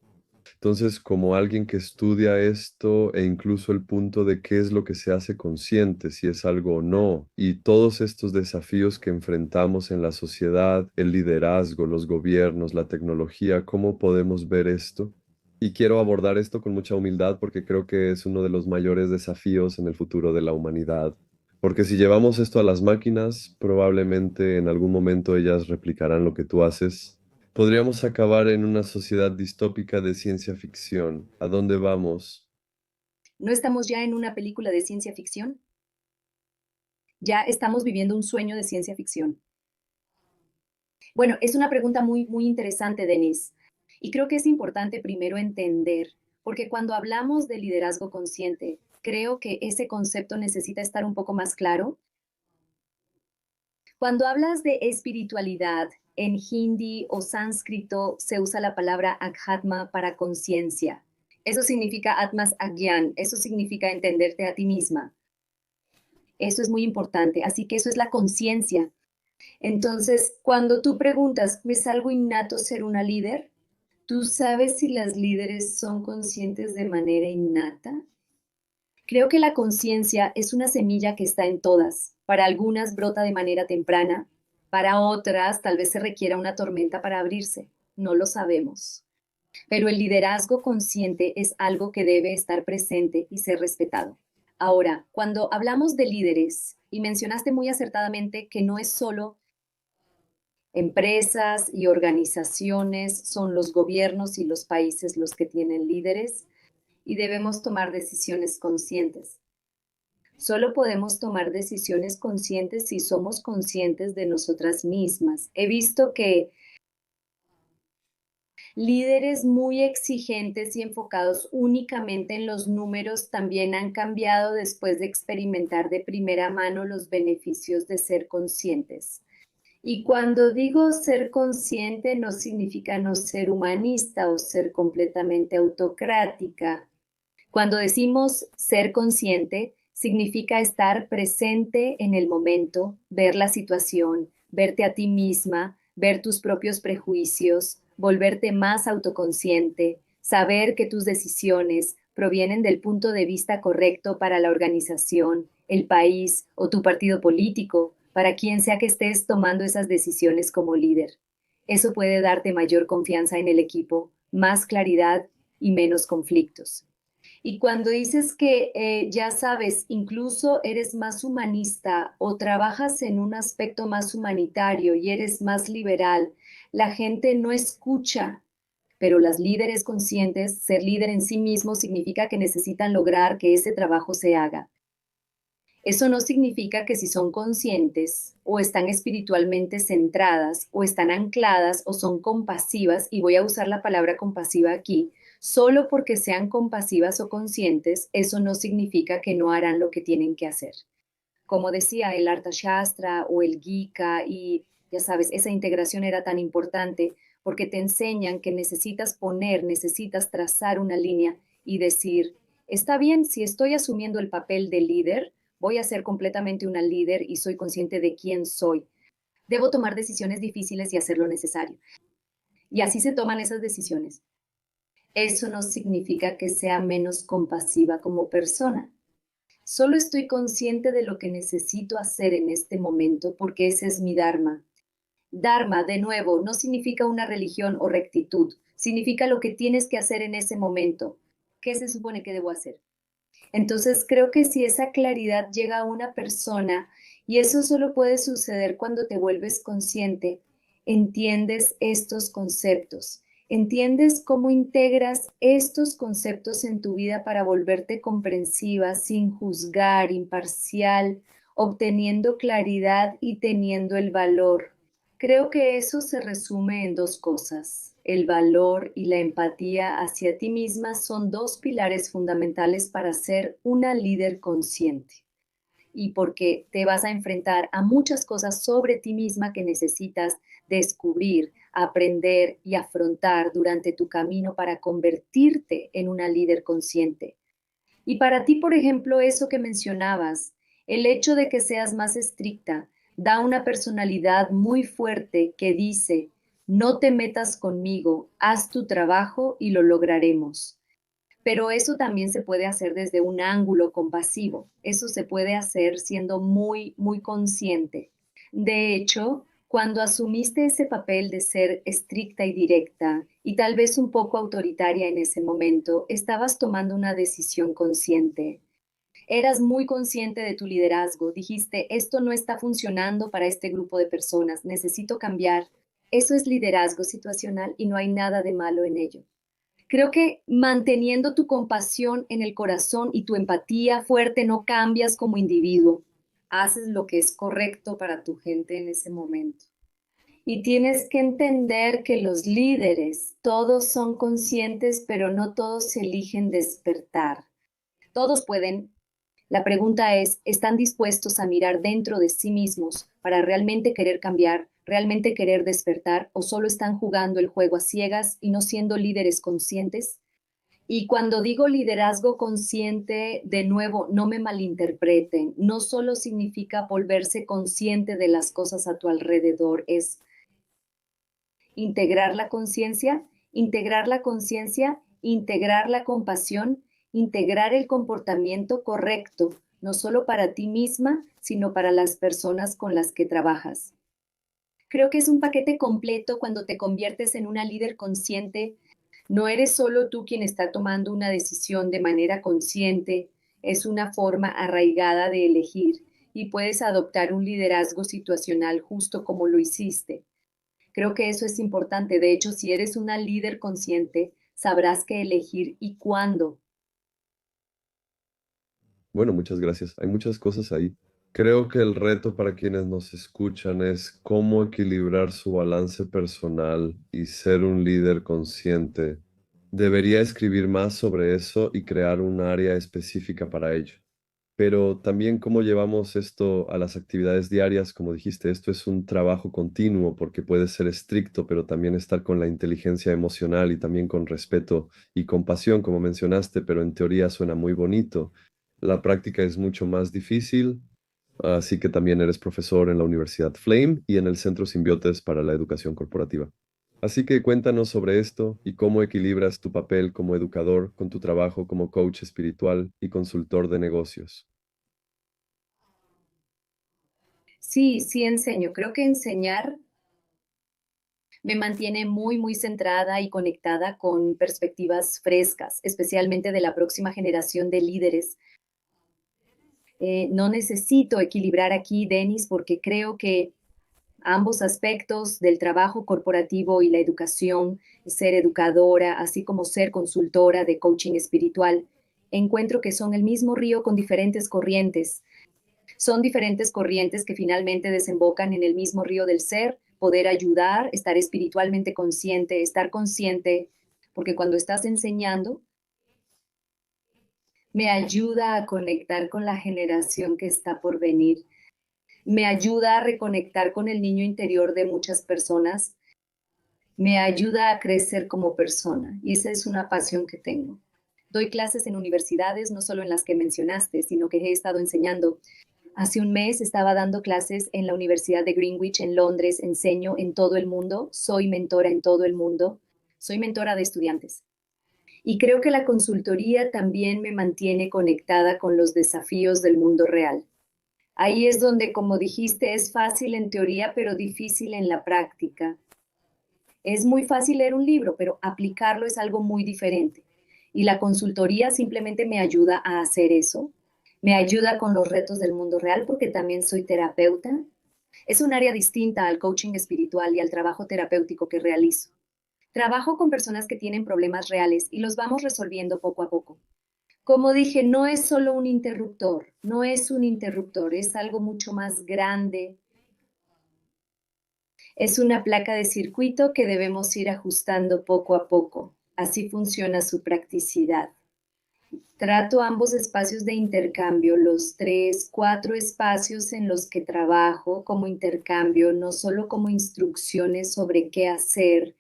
Entonces, como alguien que estudia esto e incluso el punto de qué es lo que se hace consciente, si es algo o no, y todos estos desafíos que enfrentamos en la sociedad, el liderazgo, los gobiernos, la tecnología, ¿cómo podemos ver esto? Y quiero abordar esto con mucha humildad porque creo que es uno de los mayores desafíos en el futuro de la humanidad. Porque si llevamos esto a las máquinas, probablemente en algún momento ellas replicarán lo que tú haces. Podríamos acabar en una sociedad distópica de ciencia ficción. ¿A dónde vamos? ¿No estamos ya en una película de ciencia ficción? Ya estamos viviendo un sueño de ciencia ficción. Bueno, es una pregunta muy interesante, Denise. Y creo que es importante primero entender, porque cuando hablamos de liderazgo consciente, creo que ese concepto necesita estar un poco más claro. Cuando hablas de espiritualidad, en hindi o sánscrito se usa la palabra adhatma para conciencia. Eso significa atmas agyan, eso significa entenderte a ti misma. Eso es muy importante, así que eso es la conciencia. Entonces, cuando tú preguntas, ¿es algo innato ser una líder? ¿Tú sabes si las líderes son conscientes de manera innata? Creo que la conciencia es una semilla que está en todas. Para algunas brota de manera temprana, para otras tal vez se requiera una tormenta para abrirse. No lo sabemos. Pero el liderazgo consciente es algo que debe estar presente y ser respetado. Ahora, cuando hablamos de líderes, y mencionaste muy acertadamente que no es solo empresas y organizaciones, son los gobiernos y los países los que tienen líderes y debemos tomar decisiones conscientes. Solo podemos tomar decisiones conscientes si somos conscientes de nosotras mismas. He visto que líderes muy exigentes y enfocados únicamente en los números también han cambiado después de experimentar de primera mano los beneficios de ser conscientes. Y cuando digo ser consciente no significa no ser humanista o ser completamente autocrática. Cuando decimos ser consciente, significa estar presente en el momento, ver la situación, verte a ti misma, ver tus propios prejuicios, volverte más autoconsciente, saber que tus decisiones provienen del punto de vista correcto para la organización, el país o tu partido político, para quien sea que estés tomando esas decisiones como líder. Eso puede darte mayor confianza en el equipo, más claridad y menos conflictos. Y cuando dices que ya sabes, incluso eres más humanista o trabajas en un aspecto más humanitario y eres más liberal, la gente no escucha, pero las líderes conscientes, ser líder en sí mismo significa que necesitan lograr que ese trabajo se haga. Eso no significa que si son conscientes o están espiritualmente centradas o están ancladas o son compasivas, y voy a usar la palabra compasiva aquí, solo porque sean compasivas o conscientes, eso no significa que no harán lo que tienen que hacer. Como decía el Arthashastra o el Gita, y ya sabes, esa integración era tan importante porque te enseñan que necesitas poner, necesitas trazar una línea y decir, Está bien, si estoy asumiendo el papel de líder, voy a ser completamente una líder y soy consciente de quién soy. Debo tomar decisiones difíciles y hacer lo necesario. Y así se toman esas decisiones. Eso no significa que sea menos compasiva como persona. Solo estoy consciente de lo que necesito hacer en este momento porque ese es mi Dharma. Dharma, de nuevo, no significa una religión o rectitud. Significa lo que tienes que hacer en ese momento. ¿Qué se supone que debo hacer? Entonces creo que si esa claridad llega a una persona, y eso solo puede suceder cuando te vuelves consciente, entiendes estos conceptos, entiendes cómo integras estos conceptos en tu vida para volverte comprensiva, sin juzgar, imparcial, obteniendo claridad y teniendo el valor. Creo que eso se resume en dos cosas. El valor y la empatía hacia ti misma son dos pilares fundamentales para ser una líder consciente. Y porque te vas a enfrentar a muchas cosas sobre ti misma que necesitas descubrir, aprender y afrontar durante tu camino para convertirte en una líder consciente. Y para ti, por ejemplo, eso que mencionabas, el hecho de que seas más estricta, da una personalidad muy fuerte que dice, no te metas conmigo, haz tu trabajo y lo lograremos. Pero eso también se puede hacer desde un ángulo compasivo. Eso se puede hacer siendo muy, muy consciente. De hecho, cuando asumiste ese papel de ser estricta y directa y tal vez un poco autoritaria en ese momento, estabas tomando una decisión consciente. Eras muy consciente de tu liderazgo. Dijiste, esto no está funcionando para este grupo de personas, necesito cambiar. Eso es liderazgo situacional y no hay nada de malo en ello. Creo que manteniendo tu compasión en el corazón y tu empatía fuerte no cambias como individuo. Haces lo que es correcto para tu gente en ese momento. Y tienes que entender que los líderes, todos son conscientes, pero no todos eligen despertar. Todos pueden. La pregunta es, ¿están dispuestos a mirar dentro de sí mismos para realmente querer cambiar, realmente querer despertar o solo están jugando el juego a ciegas y no siendo líderes conscientes? Y cuando digo liderazgo consciente, de nuevo, no me malinterpreten, no solo significa volverse consciente de las cosas a tu alrededor, es integrar la conciencia, integrar la compasión, integrar el comportamiento correcto, no solo para ti misma, sino para las personas con las que trabajas. Creo que es un paquete completo cuando te conviertes en una líder consciente. No eres solo tú quien está tomando una decisión de manera consciente, es una forma arraigada de elegir y puedes adoptar un liderazgo situacional justo como lo hiciste. Creo que eso es importante. De hecho, si eres una líder consciente, sabrás qué elegir y cuándo. Bueno, muchas gracias. Hay muchas cosas ahí. Creo que el reto para quienes nos escuchan es cómo equilibrar su balance personal y ser un líder consciente. Debería escribir más sobre eso y crear un área específica para ello. Pero también cómo llevamos esto a las actividades diarias, como dijiste, esto es un trabajo continuo porque puede ser estricto, pero también estar con la inteligencia emocional y también con respeto y compasión, como mencionaste, pero en teoría suena muy bonito. La práctica es mucho más difícil, así que también eres profesor en la Universidad Flame y en el Centro Simbiotes para la Educación Corporativa. Así que cuéntanos sobre esto y cómo equilibras tu papel como educador con tu trabajo como coach espiritual y consultor de negocios. Sí, sí enseño. Creo que enseñar me mantiene muy, muy centrada y conectada con perspectivas frescas, especialmente de la próxima generación de líderes. No necesito equilibrar aquí, Denis, porque creo que ambos aspectos del trabajo corporativo y la educación, ser educadora, así como ser consultora de coaching espiritual, encuentro que son el mismo río con diferentes corrientes. Son diferentes corrientes que finalmente desembocan en el mismo río del ser, poder ayudar, estar espiritualmente consciente, estar consciente, porque cuando estás enseñando, me ayuda a conectar con la generación que está por venir, me ayuda a reconectar con el niño interior de muchas personas, me ayuda a crecer como persona y esa es una pasión que tengo. Doy clases en universidades, no solo en las que mencionaste, sino que he estado enseñando. Hace un mes estaba dando clases en la Universidad de Greenwich en Londres, enseño en todo el mundo, soy mentora en todo el mundo, soy mentora de estudiantes. Y creo que la consultoría también me mantiene conectada con los desafíos del mundo real. Ahí es donde, como dijiste, es fácil en teoría, pero difícil en la práctica. Es muy fácil leer un libro, pero aplicarlo es algo muy diferente. Y la consultoría simplemente me ayuda a hacer eso. Me ayuda con los retos del mundo real porque también soy terapeuta. Es un área distinta al coaching espiritual y al trabajo terapéutico que realizo. Trabajo con personas que tienen problemas reales y los vamos resolviendo poco a poco. Como dije, no es solo un interruptor, no es un interruptor, es algo mucho más grande. Es una placa de circuito que debemos ir ajustando poco a poco. Así funciona su practicidad. Trato ambos espacios de intercambio, los 3, 4 espacios en los que trabajo como intercambio, no solo como instrucciones sobre qué hacer.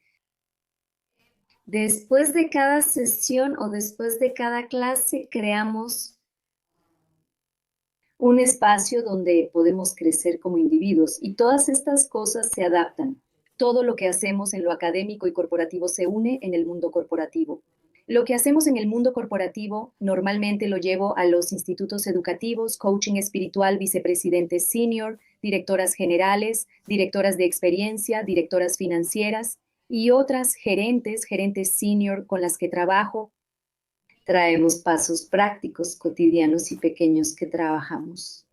Después de cada sesión o después de cada clase creamos un espacio donde podemos crecer como individuos y todas estas cosas se adaptan. Todo lo que hacemos en lo académico y corporativo se une en el mundo corporativo. Lo que hacemos en el mundo corporativo normalmente lo llevo a los institutos educativos, coaching espiritual, vicepresidentes senior, directoras generales, directoras de experiencia, directoras financieras y otras gerentes, gerentes senior con las que trabajo. Traemos pasos prácticos, cotidianos y pequeños que trabajamos.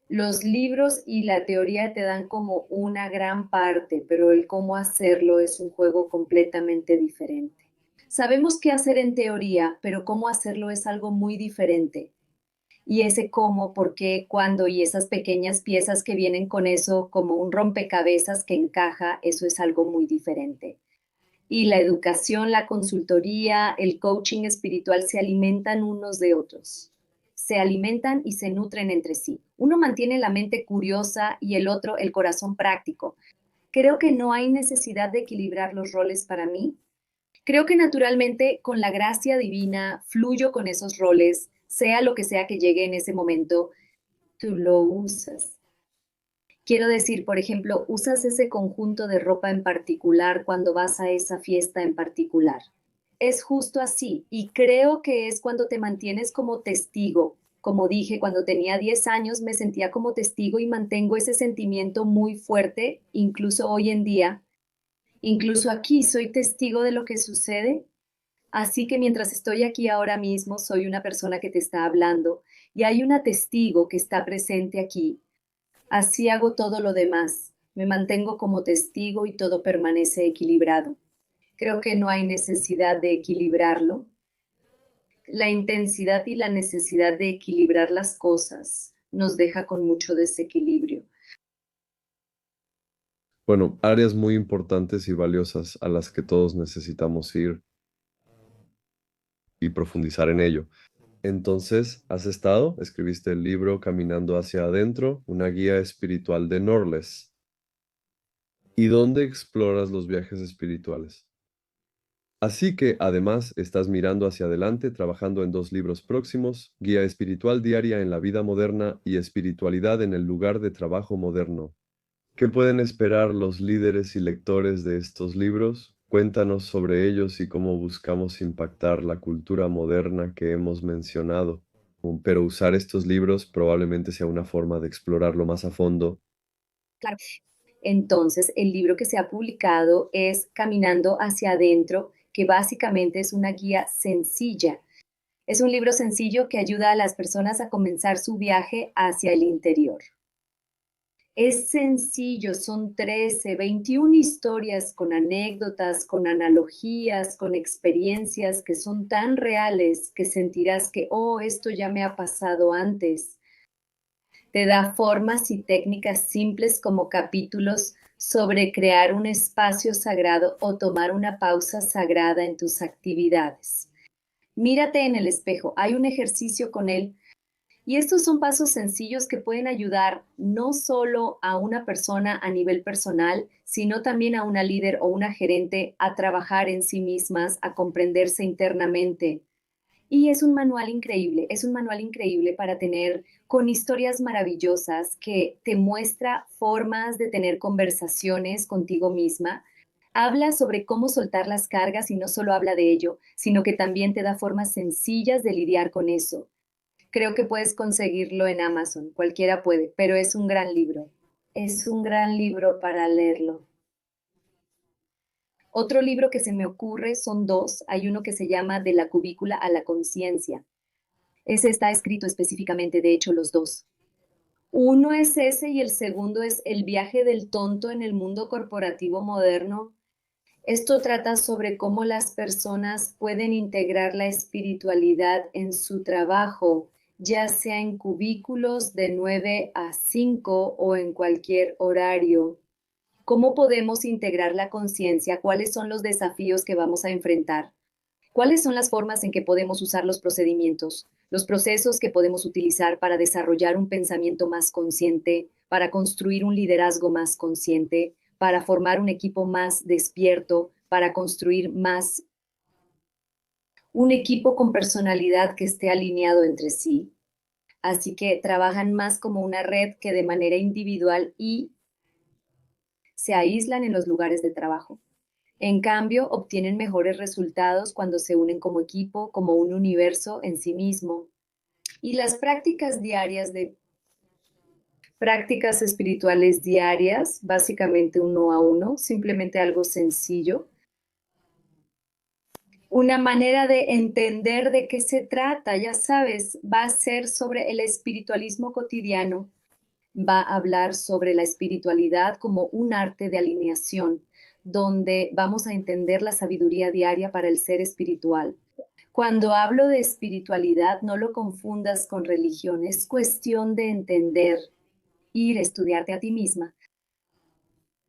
Los libros y la teoría te dan como una gran parte, pero el cómo hacerlo es un juego completamente diferente. Sabemos qué hacer en teoría, pero cómo hacerlo es algo muy diferente. Y ese cómo, por qué, cuándo y esas pequeñas piezas que vienen con eso como un rompecabezas que encaja, eso es algo muy diferente. Y la educación, la consultoría, el coaching espiritual se alimentan unos de otros. Se alimentan y se nutren entre sí. Uno mantiene la mente curiosa y el otro el corazón práctico. Creo que no hay necesidad de equilibrar los roles para mí. Creo que naturalmente con la gracia divina fluyo con esos roles, sea lo que sea que llegue en ese momento, tú lo usas. Quiero decir, por ejemplo, usas ese conjunto de ropa en particular cuando vas a esa fiesta en particular. Es justo así y creo que es cuando te mantienes como testigo. Como dije, cuando tenía 10 años me sentía como testigo y mantengo ese sentimiento muy fuerte, incluso hoy en día. Incluso aquí soy testigo de lo que sucede. Así que mientras estoy aquí ahora mismo, soy una persona que te está hablando y hay una testigo que está presente aquí. Así hago todo lo demás. Me mantengo como testigo y todo permanece equilibrado. Creo que no hay necesidad de equilibrarlo. La intensidad y la necesidad de equilibrar las cosas nos deja con mucho desequilibrio. Bueno, áreas muy importantes y valiosas a las que todos necesitamos ir y profundizar en ello. Entonces, escribiste el libro Caminando hacia adentro, una guía espiritual de Norles. ¿Y dónde exploras los viajes espirituales? Así que, además, estás mirando hacia adelante, trabajando en 2 libros próximos, Guía espiritual diaria en la vida moderna y Espiritualidad en el lugar de trabajo moderno. ¿Qué pueden esperar los líderes y lectores de estos libros? Cuéntanos sobre ellos y cómo buscamos impactar la cultura moderna que hemos mencionado. Pero usar estos libros probablemente sea una forma de explorarlo más a fondo. Claro. Entonces, el libro que se ha publicado es Caminando hacia adentro, que básicamente es una guía sencilla. Es un libro sencillo que ayuda a las personas a comenzar su viaje hacia el interior. Es sencillo, son 13, 21 historias con anécdotas, con analogías, con experiencias que son tan reales que sentirás que, oh, esto ya me ha pasado antes. Te da formas y técnicas simples como capítulos sobre crear un espacio sagrado o tomar una pausa sagrada en tus actividades. Mírate en el espejo, hay un ejercicio con él y estos son pasos sencillos que pueden ayudar no solo a una persona a nivel personal, sino también a una líder o una gerente a trabajar en sí mismas, a comprenderse internamente. Y es un manual increíble para tener con historias maravillosas que te muestra formas de tener conversaciones contigo misma. Habla sobre cómo soltar las cargas y no solo habla de ello, sino que también te da formas sencillas de lidiar con eso. Creo que puedes conseguirlo en Amazon, cualquiera puede, pero es un gran libro. Es un gran libro para leerlo. Otro libro que se me ocurre son dos. Hay uno que se llama De la cubícula a la conciencia. Ese está escrito específicamente, de hecho, los dos. Uno es ese y el segundo es El viaje del tonto en el mundo corporativo moderno. Esto trata sobre cómo las personas pueden integrar la espiritualidad en su trabajo, ya sea en cubículos de 9 a 5 o en cualquier horario. ¿Cómo podemos integrar la conciencia? ¿Cuáles son los desafíos que vamos a enfrentar? ¿Cuáles son las formas en que podemos usar los procedimientos, los procesos que podemos utilizar para desarrollar un pensamiento más consciente, para construir un liderazgo más consciente, para formar un equipo más despierto, para construir más un equipo con personalidad que esté alineado entre sí? Así que trabajan más como una red que de manera individual y se aíslan en los lugares de trabajo. En cambio, obtienen mejores resultados cuando se unen como equipo, como un universo en sí mismo. Y las prácticas diarias de prácticas espirituales diarias, básicamente uno a uno, simplemente algo sencillo. Una manera de entender de qué se trata, ya sabes, va a ser sobre el espiritualismo cotidiano, va a hablar sobre la espiritualidad como un arte de alineación, donde vamos a entender la sabiduría diaria para el ser espiritual. Cuando hablo de espiritualidad, no lo confundas con religión, es cuestión de entender, ir a estudiarte a ti misma.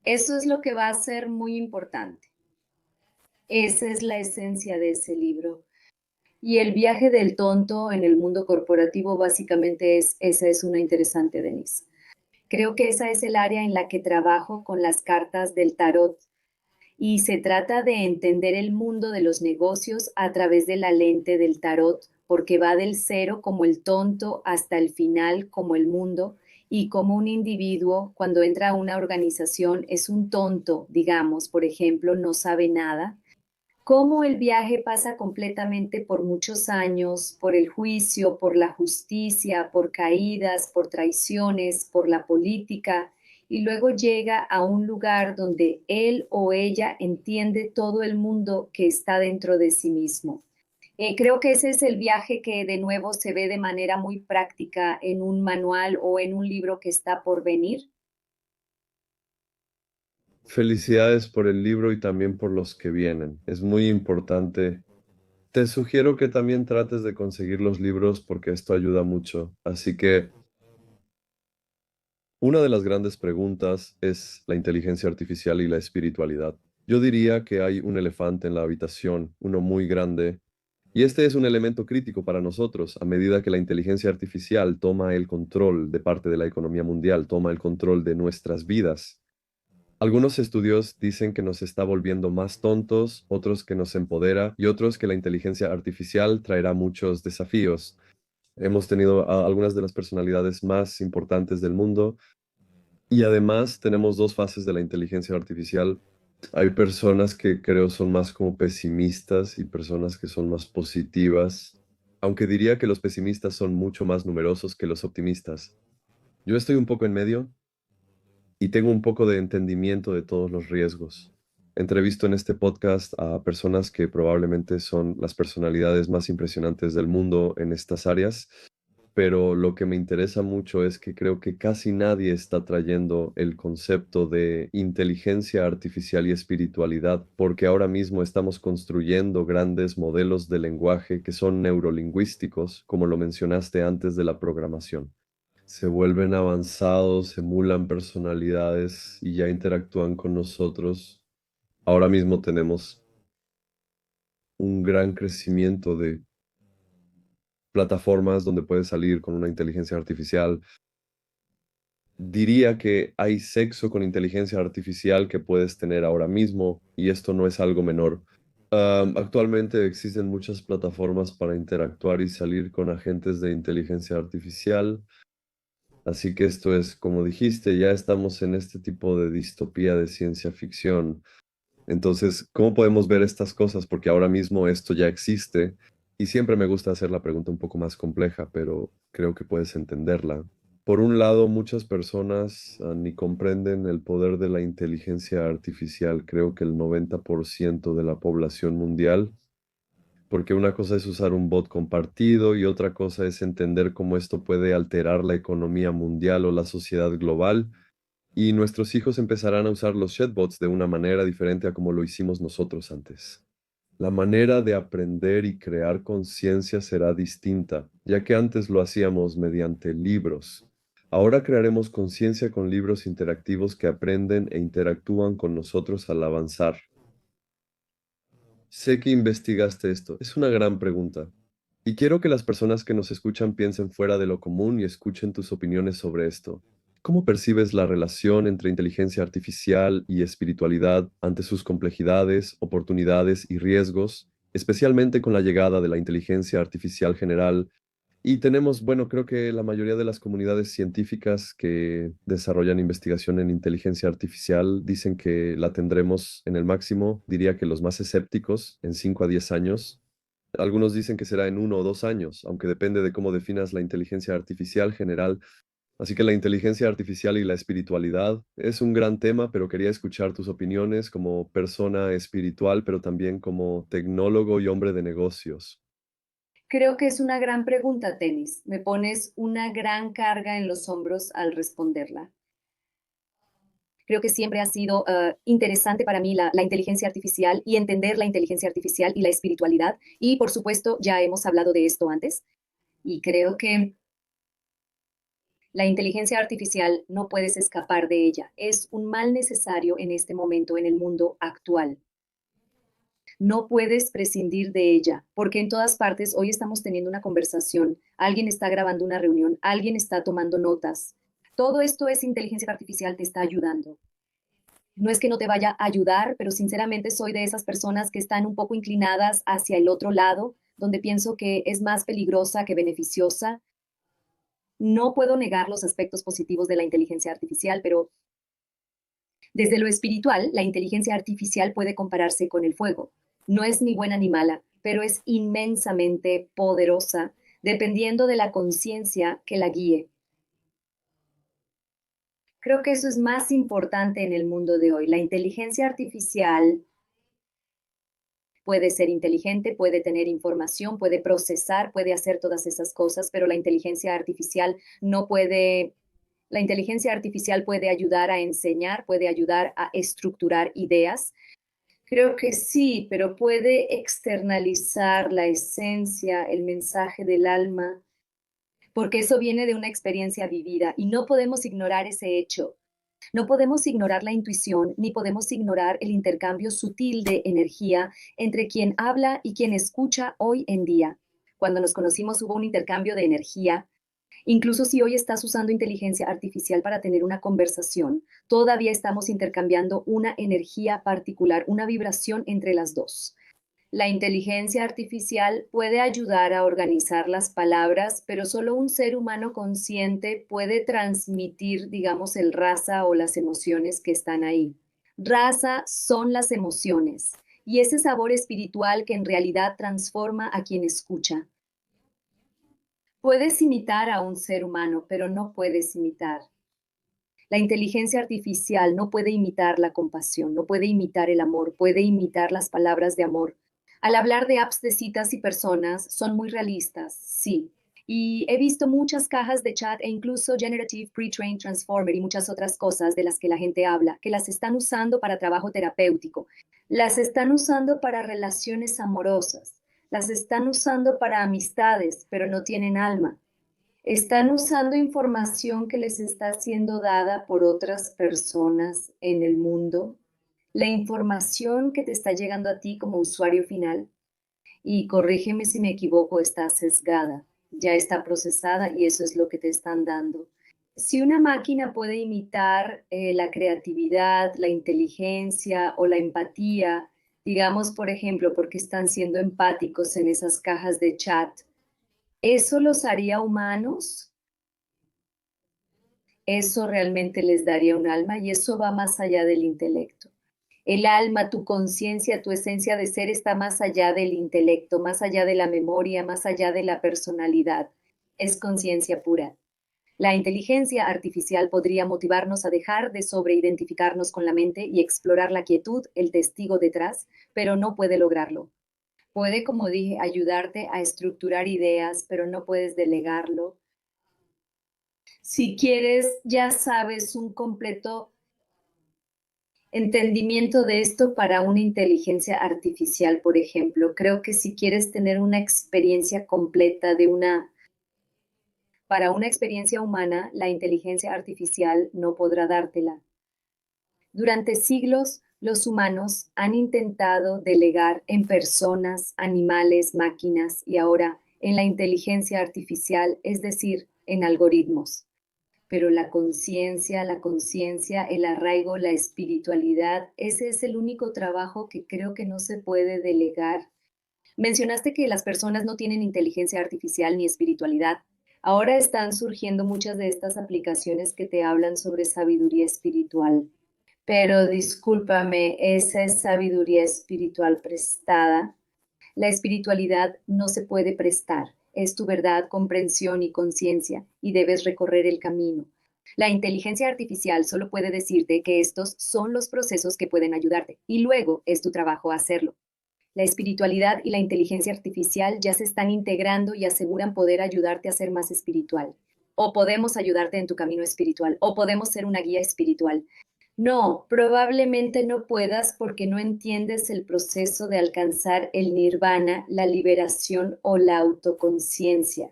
Eso es lo que va a ser muy importante. Esa es la esencia de ese libro. Y el viaje del tonto en el mundo corporativo básicamente esa es una interesante, Denise. Creo que esa es el área en la que trabajo con las cartas del tarot y se trata de entender el mundo de los negocios a través de la lente del tarot, porque va del cero como el tonto hasta el final como el mundo y como un individuo cuando entra a una organización es un tonto, digamos, por ejemplo, no sabe nada. Cómo el viaje pasa completamente por muchos años, por el juicio, por la justicia, por caídas, por traiciones, por la política, y luego llega a un lugar donde él o ella entiende todo el mundo que está dentro de sí mismo. Creo que ese es el viaje que de nuevo se ve de manera muy práctica en un manual o en un libro que está por venir. Felicidades por el libro y también por los que vienen. Es muy importante. Te sugiero que también trates de conseguir los libros porque esto ayuda mucho. Así que una de las grandes preguntas es la inteligencia artificial y la espiritualidad. Yo diría que hay un elefante en la habitación, uno muy grande, y este es un elemento crítico para nosotros a medida que la inteligencia artificial toma el control de parte de la economía mundial, toma el control de nuestras vidas. Algunos estudios dicen que nos está volviendo más tontos, otros que nos empodera y otros que la inteligencia artificial traerá muchos desafíos. Hemos tenido a algunas de las personalidades más importantes del mundo y además tenemos dos fases de la inteligencia artificial. Hay personas que creo son más como pesimistas y personas que son más positivas, aunque diría que los pesimistas son mucho más numerosos que los optimistas. Yo estoy un poco en medio y tengo un poco de entendimiento de todos los riesgos. Entrevisto en este podcast a personas que probablemente son las personalidades más impresionantes del mundo en estas áreas, pero lo que me interesa mucho es que creo que casi nadie está trayendo el concepto de inteligencia artificial y espiritualidad, porque ahora mismo estamos construyendo grandes modelos de lenguaje que son neurolingüísticos, como lo mencionaste antes de la programación. Se vuelven avanzados, emulan personalidades y ya interactúan con nosotros. Ahora mismo tenemos un gran crecimiento de plataformas donde puedes salir con una inteligencia artificial. Diría que hay sexo con inteligencia artificial que puedes tener ahora mismo y esto no es algo menor. Actualmente existen muchas plataformas para interactuar y salir con agentes de inteligencia artificial, así que esto es, como dijiste, ya estamos en este tipo de distopía de ciencia ficción. Entonces, ¿cómo podemos ver estas cosas? Porque ahora mismo esto ya existe y siempre me gusta hacer la pregunta un poco más compleja, pero creo que puedes entenderla. Por un lado, muchas personas ni comprenden el poder de la inteligencia artificial. Creo que el 90% de la población mundial, porque una cosa es usar un bot compartido y otra cosa es entender cómo esto puede alterar la economía mundial o la sociedad global. Y nuestros hijos empezarán a usar los chatbots de una manera diferente a como lo hicimos nosotros antes. La manera de aprender y crear conciencia será distinta, ya que antes lo hacíamos mediante libros. Ahora crearemos conciencia con libros interactivos que aprenden e interactúan con nosotros al avanzar. Sé que investigaste esto. Es una gran pregunta. Y quiero que las personas que nos escuchan piensen fuera de lo común y escuchen tus opiniones sobre esto. ¿Cómo percibes la relación entre inteligencia artificial y espiritualidad ante sus complejidades, oportunidades y riesgos, especialmente con la llegada de la inteligencia artificial general? Y tenemos, bueno, creo que la mayoría de las comunidades científicas que desarrollan investigación en inteligencia artificial dicen que la tendremos en el máximo, diría que los más escépticos, en 5 a 10 años. Algunos dicen que será en 1 o 2 años, aunque depende de cómo definas la inteligencia artificial general. Así que la inteligencia artificial y la espiritualidad es un gran tema, pero quería escuchar tus opiniones como persona espiritual, pero también como tecnólogo y hombre de negocios. Creo que es una gran pregunta, Tenis. Me pones una gran carga en los hombros al responderla. Creo que siempre ha sido interesante para mí la inteligencia artificial y entender la inteligencia artificial y la espiritualidad. Y por supuesto, ya hemos hablado de esto antes. Y creo que la inteligencia artificial no puedes escapar de ella. Es un mal necesario en este momento en el mundo actual. No puedes prescindir de ella, porque en todas partes hoy estamos teniendo una conversación, alguien está grabando una reunión, alguien está tomando notas. Todo esto es inteligencia artificial, te está ayudando. No es que no te vaya a ayudar, pero sinceramente soy de esas personas que están un poco inclinadas hacia el otro lado, donde pienso que es más peligrosa que beneficiosa. No puedo negar los aspectos positivos de la inteligencia artificial, pero desde lo espiritual, la inteligencia artificial puede compararse con el fuego. No es ni buena ni mala, pero es inmensamente poderosa, dependiendo de la conciencia que la guíe. Creo que eso es más importante en el mundo de hoy. La inteligencia artificial puede ser inteligente, puede tener información, puede procesar, puede hacer todas esas cosas, pero la inteligencia artificial no puede. La inteligencia artificial puede ayudar a enseñar, puede ayudar a estructurar ideas. Creo que sí, pero puede externalizar la esencia, el mensaje del alma, porque eso viene de una experiencia vivida y no podemos ignorar ese hecho. No podemos ignorar la intuición, ni podemos ignorar el intercambio sutil de energía entre quien habla y quien escucha hoy en día. Cuando nos conocimos hubo un intercambio de energía. Incluso si hoy estás usando inteligencia artificial para tener una conversación, todavía estamos intercambiando una energía particular, una vibración entre las dos. La inteligencia artificial puede ayudar a organizar las palabras, pero solo un ser humano consciente puede transmitir, digamos, el raza o las emociones que están ahí. Raza son las emociones y ese sabor espiritual que en realidad transforma a quien escucha. Puedes imitar a un ser humano, pero no puedes imitar. La inteligencia artificial no puede imitar la compasión, no puede imitar el amor, puede imitar las palabras de amor. Al hablar de apps de citas y personas, son muy realistas, sí. Y he visto muchas cajas de chat e incluso Generative Pre-trained Transformer y muchas otras cosas de las que la gente habla, que las están usando para trabajo terapéutico, las están usando para relaciones amorosas, las están usando para amistades, pero no tienen alma. Están usando información que les está siendo dada por otras personas en el mundo, la información que te está llegando a ti como usuario final, y corrígeme si me equivoco, está sesgada, ya está procesada y eso es lo que te están dando. Si una máquina puede imitar la creatividad, la inteligencia o la empatía Digamos, por ejemplo, porque están siendo empáticos en esas cajas de chat. ¿Eso los haría humanos? Eso realmente les daría un alma y eso va más allá del intelecto. El alma, tu conciencia, tu esencia de ser está más allá del intelecto, más allá de la memoria, más allá de la personalidad. Es conciencia pura. La inteligencia artificial podría motivarnos a dejar de sobreidentificarnos con la mente y explorar la quietud, el testigo detrás, pero no puede lograrlo. Puede, como dije, ayudarte a estructurar ideas, pero no puedes delegarlo. Si quieres, ya sabes, un completo entendimiento de esto para una inteligencia artificial, por ejemplo. Creo que si quieres tener una experiencia completa para una experiencia humana, la inteligencia artificial no podrá dártela. Durante siglos, los humanos han intentado delegar en personas, animales, máquinas y ahora en la inteligencia artificial, es decir, en algoritmos. Pero la conciencia, el arraigo, la espiritualidad, ese es el único trabajo que creo que no se puede delegar. Mencionaste que las personas no tienen inteligencia artificial ni espiritualidad. Ahora están surgiendo muchas de estas aplicaciones que te hablan sobre sabiduría espiritual. Pero discúlpame, esa es sabiduría espiritual prestada. La espiritualidad no se puede prestar. Es tu verdad, comprensión y conciencia, y debes recorrer el camino. La inteligencia artificial solo puede decirte que estos son los procesos que pueden ayudarte, y luego es tu trabajo hacerlo. La espiritualidad y la inteligencia artificial ya se están integrando y aseguran poder ayudarte a ser más espiritual. O podemos ayudarte en tu camino espiritual, o podemos ser una guía espiritual. No, probablemente no puedas porque no entiendes el proceso de alcanzar el nirvana, la liberación o la autoconciencia.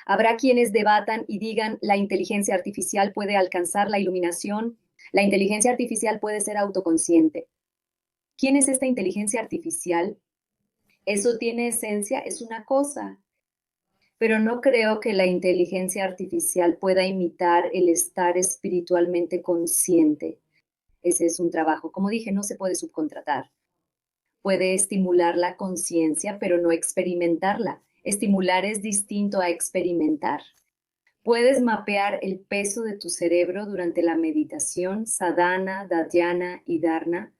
Habrá quienes debatan y digan la inteligencia artificial puede alcanzar la iluminación, la inteligencia artificial puede ser autoconsciente. ¿Quién es esta inteligencia artificial? Eso tiene esencia, es una cosa, pero no creo que la inteligencia artificial pueda imitar el estar espiritualmente consciente. Ese es un trabajo, como dije, no se puede subcontratar. Puede estimular la conciencia, pero no experimentarla. Estimular es distinto a experimentar. Puedes mapear el peso de tu cerebro durante la meditación, sadhana, dhyana y dharana,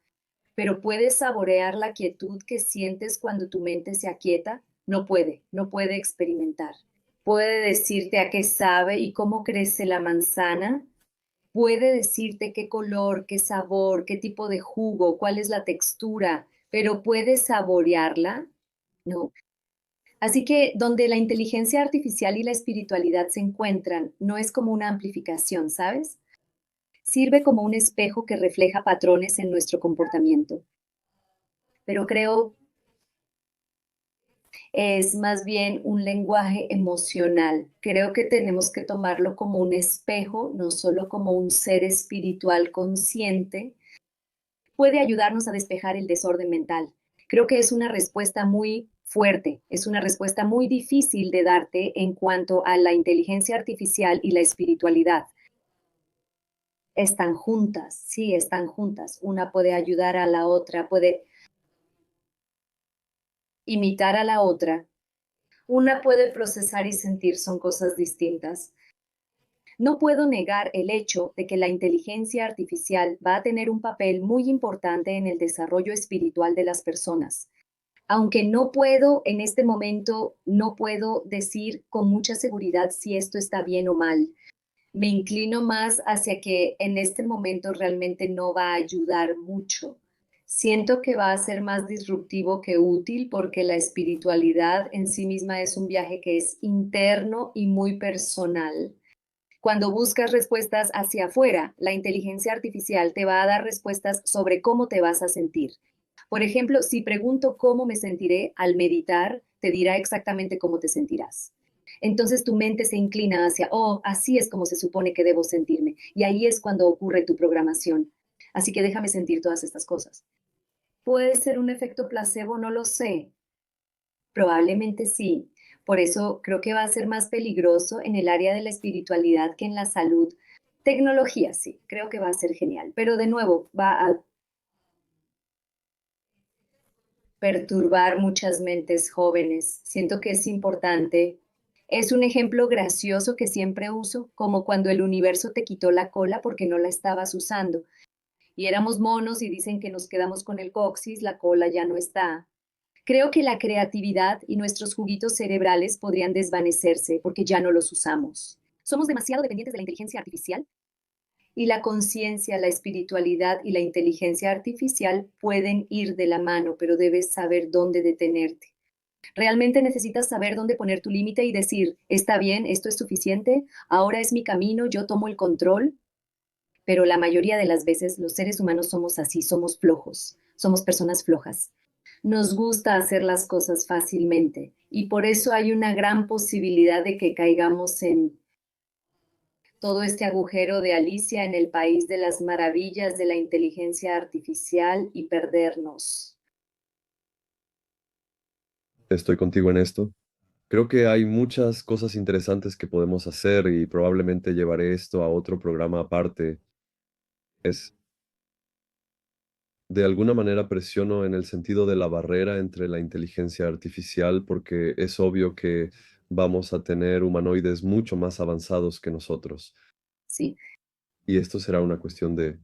pero puedes saborear la quietud que sientes cuando tu mente se aquieta. No puede experimentar. Puede decirte a qué sabe y cómo crece la manzana, puede decirte qué color, qué sabor, qué tipo de jugo, cuál es la textura, pero ¿puedes saborearla? No. Así que donde la inteligencia artificial y la espiritualidad se encuentran, no es como una amplificación, ¿sabes? Sirve como un espejo que refleja patrones en nuestro comportamiento. Pero creo es más bien un lenguaje emocional. Creo que tenemos que tomarlo como un espejo, no solo como un ser espiritual consciente. Puede ayudarnos a despejar el desorden mental. Creo que es una respuesta muy fuerte, es una respuesta muy difícil de darte en cuanto a la inteligencia artificial y la espiritualidad. Están juntas, sí, están juntas. Una puede ayudar a la otra, puede imitar a la otra. Una puede procesar y sentir, son cosas distintas. No puedo negar el hecho de que la inteligencia artificial va a tener un papel muy importante en el desarrollo espiritual de las personas. Aunque no puedo, en este momento, no puedo decir con mucha seguridad si esto está bien o mal. Me inclino más hacia que en este momento realmente no va a ayudar mucho. Siento que va a ser más disruptivo que útil porque la espiritualidad en sí misma es un viaje que es interno y muy personal. Cuando buscas respuestas hacia afuera, la inteligencia artificial te va a dar respuestas sobre cómo te vas a sentir. Por ejemplo, si pregunto cómo me sentiré al meditar, te dirá exactamente cómo te sentirás. Entonces tu mente se inclina hacia, oh, así es como se supone que debo sentirme. Y ahí es cuando ocurre tu programación. Así que déjame sentir todas estas cosas. ¿Puede ser un efecto placebo? No lo sé. Probablemente sí. Por eso creo que va a ser más peligroso en el área de la espiritualidad que en la salud. Tecnología, sí, creo que va a ser genial. Pero de nuevo, va a perturbar muchas mentes jóvenes. Siento que es importante. Es un ejemplo gracioso que siempre uso, como cuando el universo te quitó la cola porque no la estabas usando. Y éramos monos y dicen que nos quedamos con el coxis, la cola ya no está. Creo que la creatividad y nuestros juguitos cerebrales podrían desvanecerse porque ya no los usamos. Somos demasiado dependientes de la inteligencia artificial y la conciencia, la espiritualidad y la inteligencia artificial pueden ir de la mano, pero debes saber dónde detenerte. Realmente necesitas saber dónde poner tu límite y decir, está bien, esto es suficiente, ahora es mi camino, yo tomo el control, pero la mayoría de las veces los seres humanos somos así, somos flojos, somos personas flojas. Nos gusta hacer las cosas fácilmente y por eso hay una gran posibilidad de que caigamos en todo este agujero de Alicia en el país de las maravillas de la inteligencia artificial y perdernos. Estoy contigo en esto. Creo que hay muchas cosas interesantes que podemos hacer y probablemente llevaré esto a otro programa aparte. Es de alguna manera presiono en el sentido de la barrera entre la inteligencia artificial porque es obvio que vamos a tener humanoides mucho más avanzados que nosotros. Sí, Y esto será una cuestión de,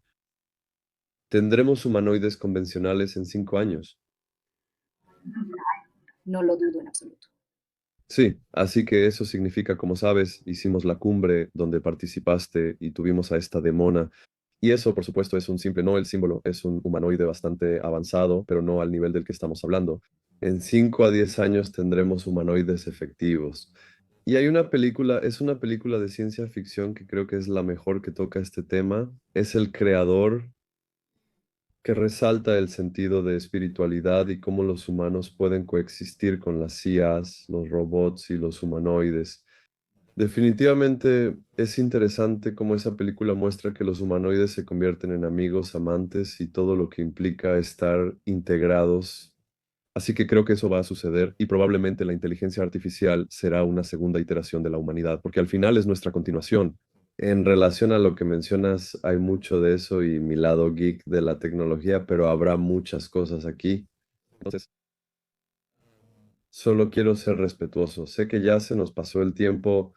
¿tendremos humanoides convencionales en 5 años? no lo dudo en absoluto. Sí, así que eso significa, como sabes, hicimos la cumbre donde participaste y tuvimos a esta demona. Y eso, por supuesto, es un simple, no el símbolo, es un humanoide bastante avanzado, pero no al nivel del que estamos hablando. En 5 a 10 años tendremos humanoides efectivos. Y hay una película, es una película de ciencia ficción que creo que es la mejor que toca este tema. Es el creador que resalta el sentido de espiritualidad y cómo los humanos pueden coexistir con las IAs, los robots y los humanoides. Definitivamente es interesante cómo esa película muestra que los humanoides se convierten en amigos, amantes y todo lo que implica estar integrados. Así que creo que eso va a suceder y probablemente la inteligencia artificial será una segunda iteración de la humanidad, porque al final es nuestra continuación. En relación a lo que mencionas, hay mucho de eso y mi lado geek de la tecnología, pero habrá muchas cosas aquí. Entonces, solo quiero ser respetuoso. Sé que ya se nos pasó el tiempo.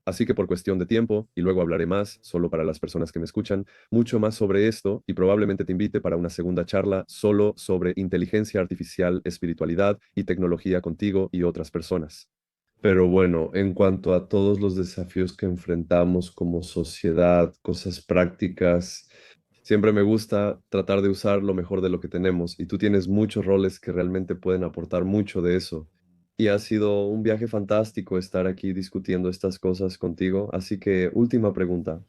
Así que por cuestión de tiempo, y luego hablaré más, solo para las personas que me escuchan, mucho más sobre esto y probablemente te invite para una segunda charla solo sobre inteligencia artificial, espiritualidad y tecnología contigo y otras personas. Pero bueno, en cuanto a todos los desafíos que enfrentamos como sociedad, cosas prácticas, siempre me gusta tratar de usar lo mejor de lo que tenemos y tú tienes muchos roles que realmente pueden aportar mucho de eso. Y ha sido un viaje fantástico estar aquí discutiendo estas cosas contigo. Así que, última pregunta.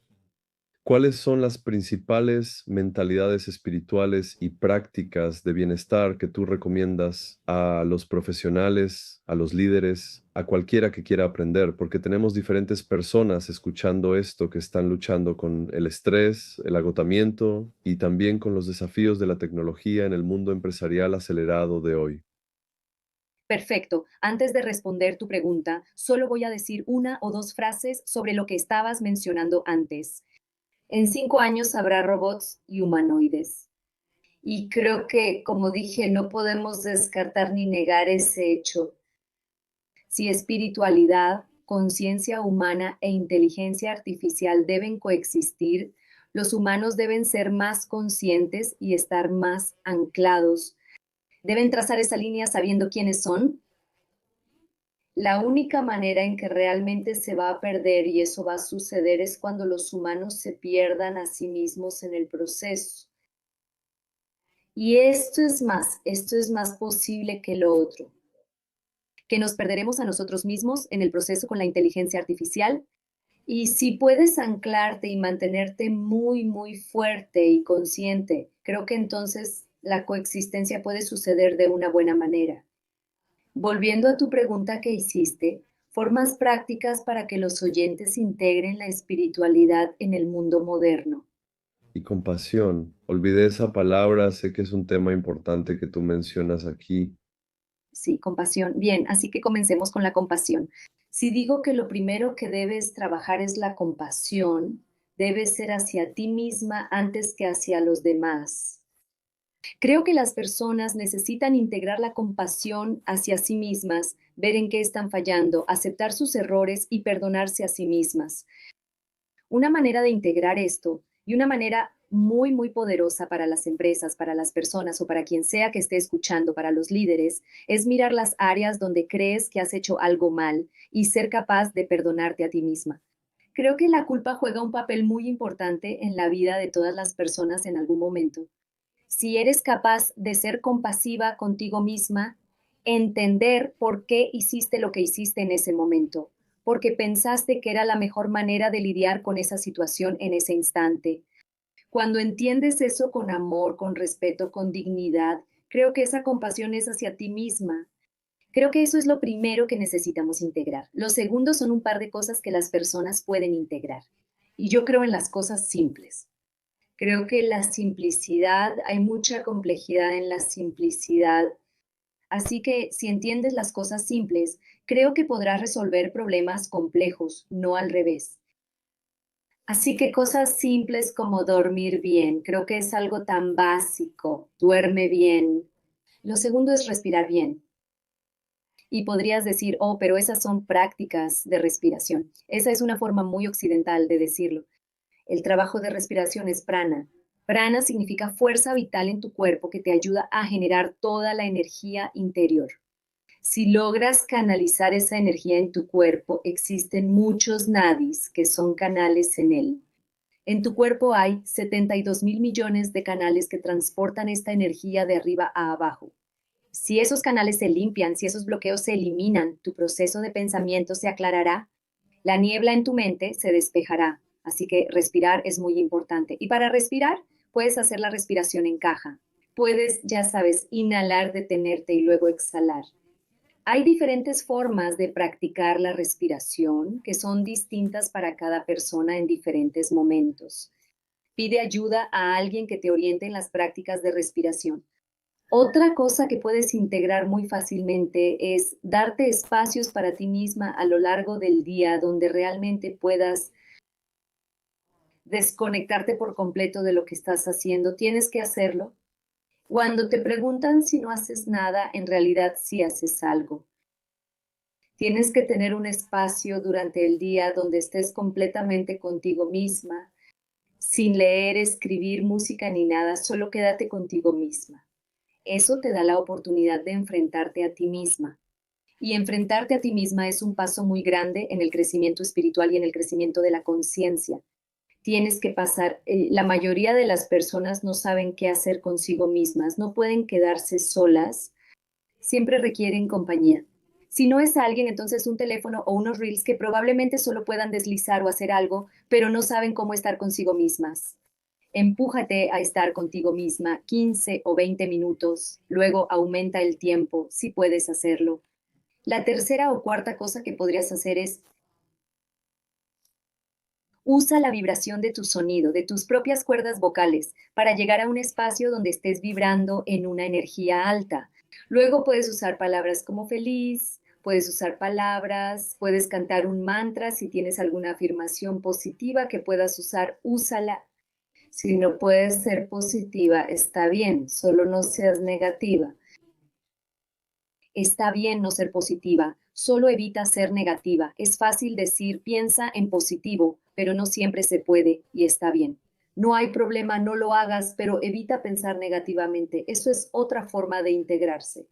¿Cuáles son las principales mentalidades espirituales y prácticas de bienestar que tú recomiendas a los profesionales, a los líderes, a cualquiera que quiera aprender? Porque tenemos diferentes personas escuchando esto que están luchando con el estrés, el agotamiento y también con los desafíos de la tecnología en el mundo empresarial acelerado de hoy. Perfecto. Antes de responder tu pregunta, solo voy a decir una o dos frases sobre lo que estabas mencionando antes. En 5 años habrá robots y humanoides. Y creo que, como dije, no podemos descartar ni negar ese hecho. Si espiritualidad, conciencia humana e inteligencia artificial deben coexistir, los humanos deben ser más conscientes y estar más anclados. Deben trazar esa línea sabiendo quiénes son. La única manera en que realmente se va a perder y eso va a suceder es cuando los humanos se pierdan a sí mismos en el proceso. Y esto es más posible que lo otro, que nos perderemos a nosotros mismos en el proceso con la inteligencia artificial. Y si puedes anclarte y mantenerte muy, muy fuerte y consciente, creo que entonces la coexistencia puede suceder de una buena manera. Volviendo a tu pregunta que hiciste, formas prácticas para que los oyentes integren la espiritualidad en el mundo moderno. Y compasión. Olvidé esa palabra, sé que es un tema importante que tú mencionas aquí. Sí, compasión. Bien, así que comencemos con la compasión. Si digo que lo primero que debes trabajar es la compasión, debe ser hacia ti misma antes que hacia los demás. Creo que las personas necesitan integrar la compasión hacia sí mismas, ver en qué están fallando, aceptar sus errores y perdonarse a sí mismas. Una manera de integrar esto y una manera muy, muy poderosa para las empresas, para las personas o para quien sea que esté escuchando, para los líderes, es mirar las áreas donde crees que has hecho algo mal y ser capaz de perdonarte a ti misma. Creo que la culpa juega un papel muy importante en la vida de todas las personas en algún momento. Si eres capaz de ser compasiva contigo misma, entender por qué hiciste lo que hiciste en ese momento, porque pensaste que era la mejor manera de lidiar con esa situación en ese instante. Cuando entiendes eso con amor, con respeto, con dignidad, creo que esa compasión es hacia ti misma. Creo que eso es lo primero que necesitamos integrar. Lo segundo son un par de cosas que las personas pueden integrar. Y yo creo en las cosas simples. Creo que la simplicidad, hay mucha complejidad en la simplicidad. Así que si entiendes las cosas simples, creo que podrás resolver problemas complejos, no al revés. Así que cosas simples como dormir bien, creo que es algo tan básico. Duerme bien. Lo segundo es respirar bien. Y podrías decir, oh, pero esas son prácticas de respiración. Esa es una forma muy occidental de decirlo. El trabajo de respiración es prana. Prana significa fuerza vital en tu cuerpo que te ayuda a generar toda la energía interior. Si logras canalizar esa energía en tu cuerpo, existen muchos nadis que son canales en él. En tu cuerpo hay 72 mil millones de canales que transportan esta energía de arriba a abajo. Si esos canales se limpian, si esos bloqueos se eliminan, tu proceso de pensamiento se aclarará, la niebla en tu mente se despejará. Así que respirar es muy importante. Y para respirar, puedes hacer la respiración en caja. Puedes, ya sabes, inhalar, detenerte y luego exhalar. Hay diferentes formas de practicar la respiración que son distintas para cada persona en diferentes momentos. Pide ayuda a alguien que te oriente en las prácticas de respiración. Otra cosa que puedes integrar muy fácilmente es darte espacios para ti misma a lo largo del día donde realmente puedas desconectarte por completo de lo que estás haciendo. Tienes que hacerlo. Cuando te preguntan si no haces nada, en realidad sí haces algo. Tienes que tener un espacio durante el día donde estés completamente contigo misma, sin leer, escribir música ni nada, solo quédate contigo misma. Eso te da la oportunidad de enfrentarte a ti misma. Y enfrentarte a ti misma es un paso muy grande en el crecimiento espiritual y en el crecimiento de la conciencia. Tienes que pasar, la mayoría de las personas no saben qué hacer consigo mismas, no pueden quedarse solas, siempre requieren compañía. Si no es alguien, entonces un teléfono o unos reels que probablemente solo puedan deslizar o hacer algo, pero no saben cómo estar consigo mismas. Empújate a estar contigo misma 15 o 20 minutos, luego aumenta el tiempo, si puedes hacerlo. La tercera o cuarta cosa que podrías hacer es usa la vibración de tu sonido, de tus propias cuerdas vocales, para llegar a un espacio donde estés vibrando en una energía alta. Luego puedes usar palabras como feliz, puedes usar palabras, puedes cantar un mantra si tienes alguna afirmación positiva que puedas usar, úsala. Si no puedes ser positiva, está bien, solo no seas negativa. Está bien no ser positiva, solo evita ser negativa. Es fácil decir piensa en positivo, pero no siempre se puede y está bien. No hay problema, no lo hagas, pero evita pensar negativamente. Eso es otra forma de integrarse.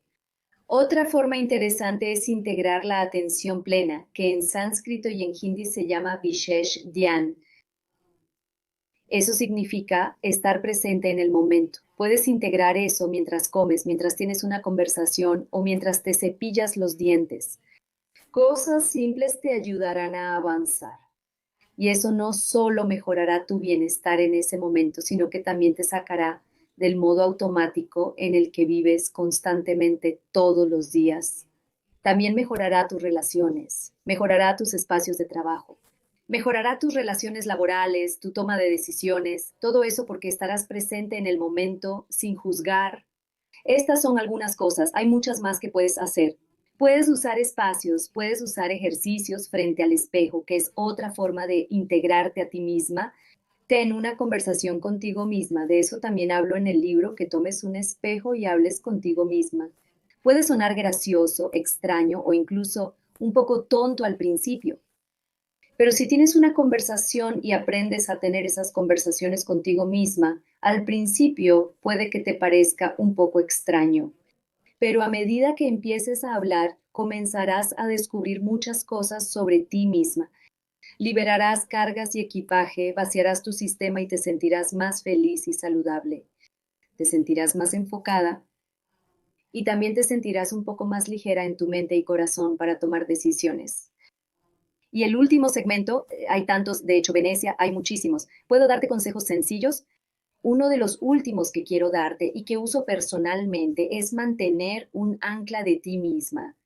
Otra forma interesante es integrar la atención plena, que en sánscrito y en hindi se llama Vishesh Dhyan. Eso significa estar presente en el momento. Puedes integrar eso mientras comes, mientras tienes una conversación o mientras te cepillas los dientes. Cosas simples te ayudarán a avanzar. Y eso no solo mejorará tu bienestar en ese momento, sino que también te sacará del modo automático en el que vives constantemente todos los días. También mejorará tus relaciones, mejorará tus espacios de trabajo, mejorará tus relaciones laborales, tu toma de decisiones, todo eso porque estarás presente en el momento sin juzgar. Estas son algunas cosas, hay muchas más que puedes hacer. Puedes usar espacios, puedes usar ejercicios frente al espejo, que es otra forma de integrarte a ti misma. Ten una conversación contigo misma. De eso también hablo en el libro, que tomes un espejo y hables contigo misma. Puede sonar gracioso, extraño o incluso un poco tonto al principio, pero si tienes una conversación y aprendes a tener esas conversaciones contigo misma, al principio puede que te parezca un poco extraño, pero a medida que empieces a hablar, comenzarás a descubrir muchas cosas sobre ti misma. Liberarás cargas y equipaje, vaciarás tu sistema y te sentirás más feliz y saludable. Te sentirás más enfocada y también te sentirás un poco más ligera en tu mente y corazón para tomar decisiones. Y el último segmento, hay tantos, de hecho, Venecia, hay muchísimos. ¿Puedo darte consejos sencillos? Uno de los últimos que quiero darte y que uso personalmente es mantener un ancla de ti misma.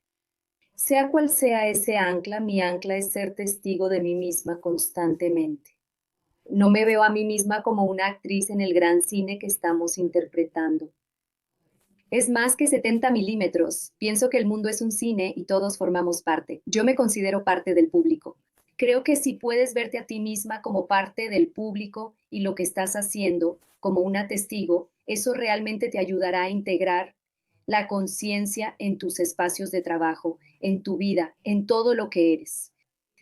Sea cual sea ese ancla, mi ancla es ser testigo de mí misma constantemente. No me veo a mí misma como una actriz en el gran cine que estamos interpretando. Es más que 70 milímetros. Pienso que el mundo es un cine y todos formamos parte. Yo me considero parte del público. Creo que si puedes verte a ti misma como parte del público y lo que estás haciendo como una testigo, eso realmente te ayudará a integrar la conciencia en tus espacios de trabajo, en tu vida, en todo lo que eres.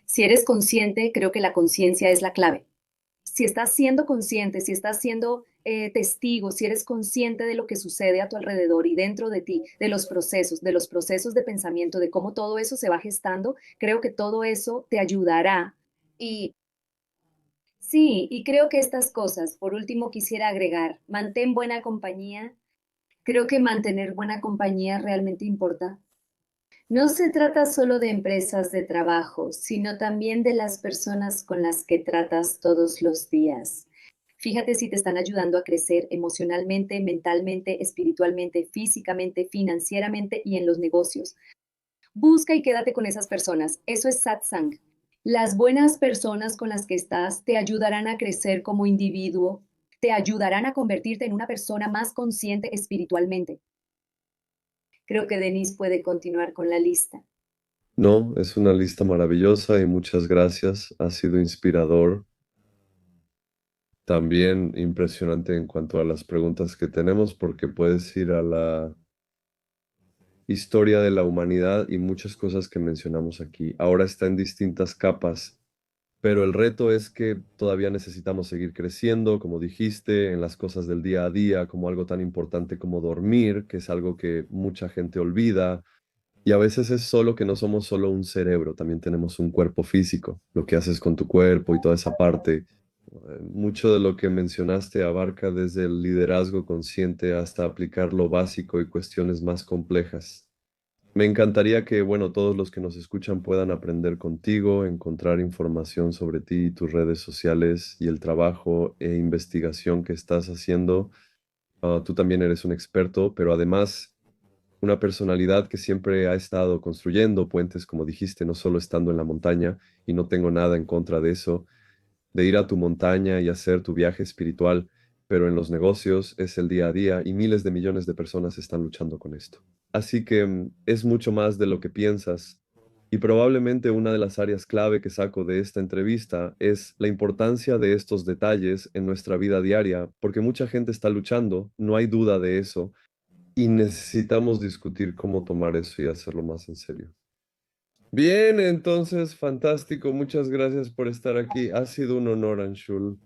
Si eres consciente, creo que la conciencia es la clave. Si estás siendo consciente, si estás siendo testigo, si eres consciente de lo que sucede a tu alrededor y dentro de ti, de los procesos de pensamiento, de cómo todo eso se va gestando, creo que todo eso te ayudará. Y sí, y creo que estas cosas, por último, quisiera agregar, mantén buena compañía. Creo que mantener buena compañía realmente importa. No se trata solo de empresas de trabajo, sino también de las personas con las que tratas todos los días. Fíjate si te están ayudando a crecer emocionalmente, mentalmente, espiritualmente, físicamente, financieramente y en los negocios. Busca y quédate con esas personas. Eso es satsang. Las buenas personas con las que estás te ayudarán a crecer como individuo, te ayudarán a convertirte en una persona más consciente espiritualmente. Creo que Denise puede continuar con la lista. No, es una lista maravillosa y muchas gracias. Ha sido inspirador. También impresionante en cuanto a las preguntas que tenemos, porque puedes ir a la historia de la humanidad y muchas cosas que mencionamos aquí. Ahora está en distintas capas, pero el reto es que todavía necesitamos seguir creciendo, como dijiste, en las cosas del día a día, como algo tan importante como dormir, que es algo que mucha gente olvida. Y a veces es solo que no somos solo un cerebro, también tenemos un cuerpo físico, lo que haces con tu cuerpo y toda esa parte. Mucho de lo que mencionaste abarca desde el liderazgo consciente hasta aplicar lo básico y cuestiones más complejas. Me encantaría que, bueno, todos los que nos escuchan puedan aprender contigo, encontrar información sobre ti y tus redes sociales y el trabajo e investigación que estás haciendo. Tú también eres un experto, pero además una personalidad que siempre ha estado construyendo puentes, como dijiste, no solo estando en la montaña, y no tengo nada en contra de eso, de ir a tu montaña y hacer tu viaje espiritual, pero en los negocios es el día a día y miles de millones de personas están luchando con esto. Así que es mucho más de lo que piensas. Y probablemente una de las áreas clave que saco de esta entrevista es la importancia de estos detalles en nuestra vida diaria, porque mucha gente está luchando, no hay duda de eso, y necesitamos discutir cómo tomar eso y hacerlo más en serio. Bien, entonces, fantástico. Muchas gracias por estar aquí. Ha sido un honor, Anshul.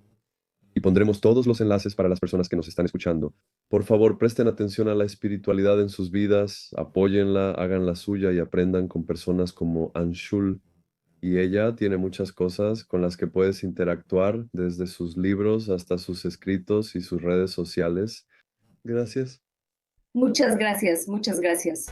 Y pondremos todos los enlaces para las personas que nos están escuchando. Por favor, presten atención a la espiritualidad en sus vidas, apóyenla, hagan la suya y aprendan con personas como Anshul. Y ella tiene muchas cosas con las que puedes interactuar, desde sus libros hasta sus escritos y sus redes sociales. Gracias. Muchas gracias, muchas gracias.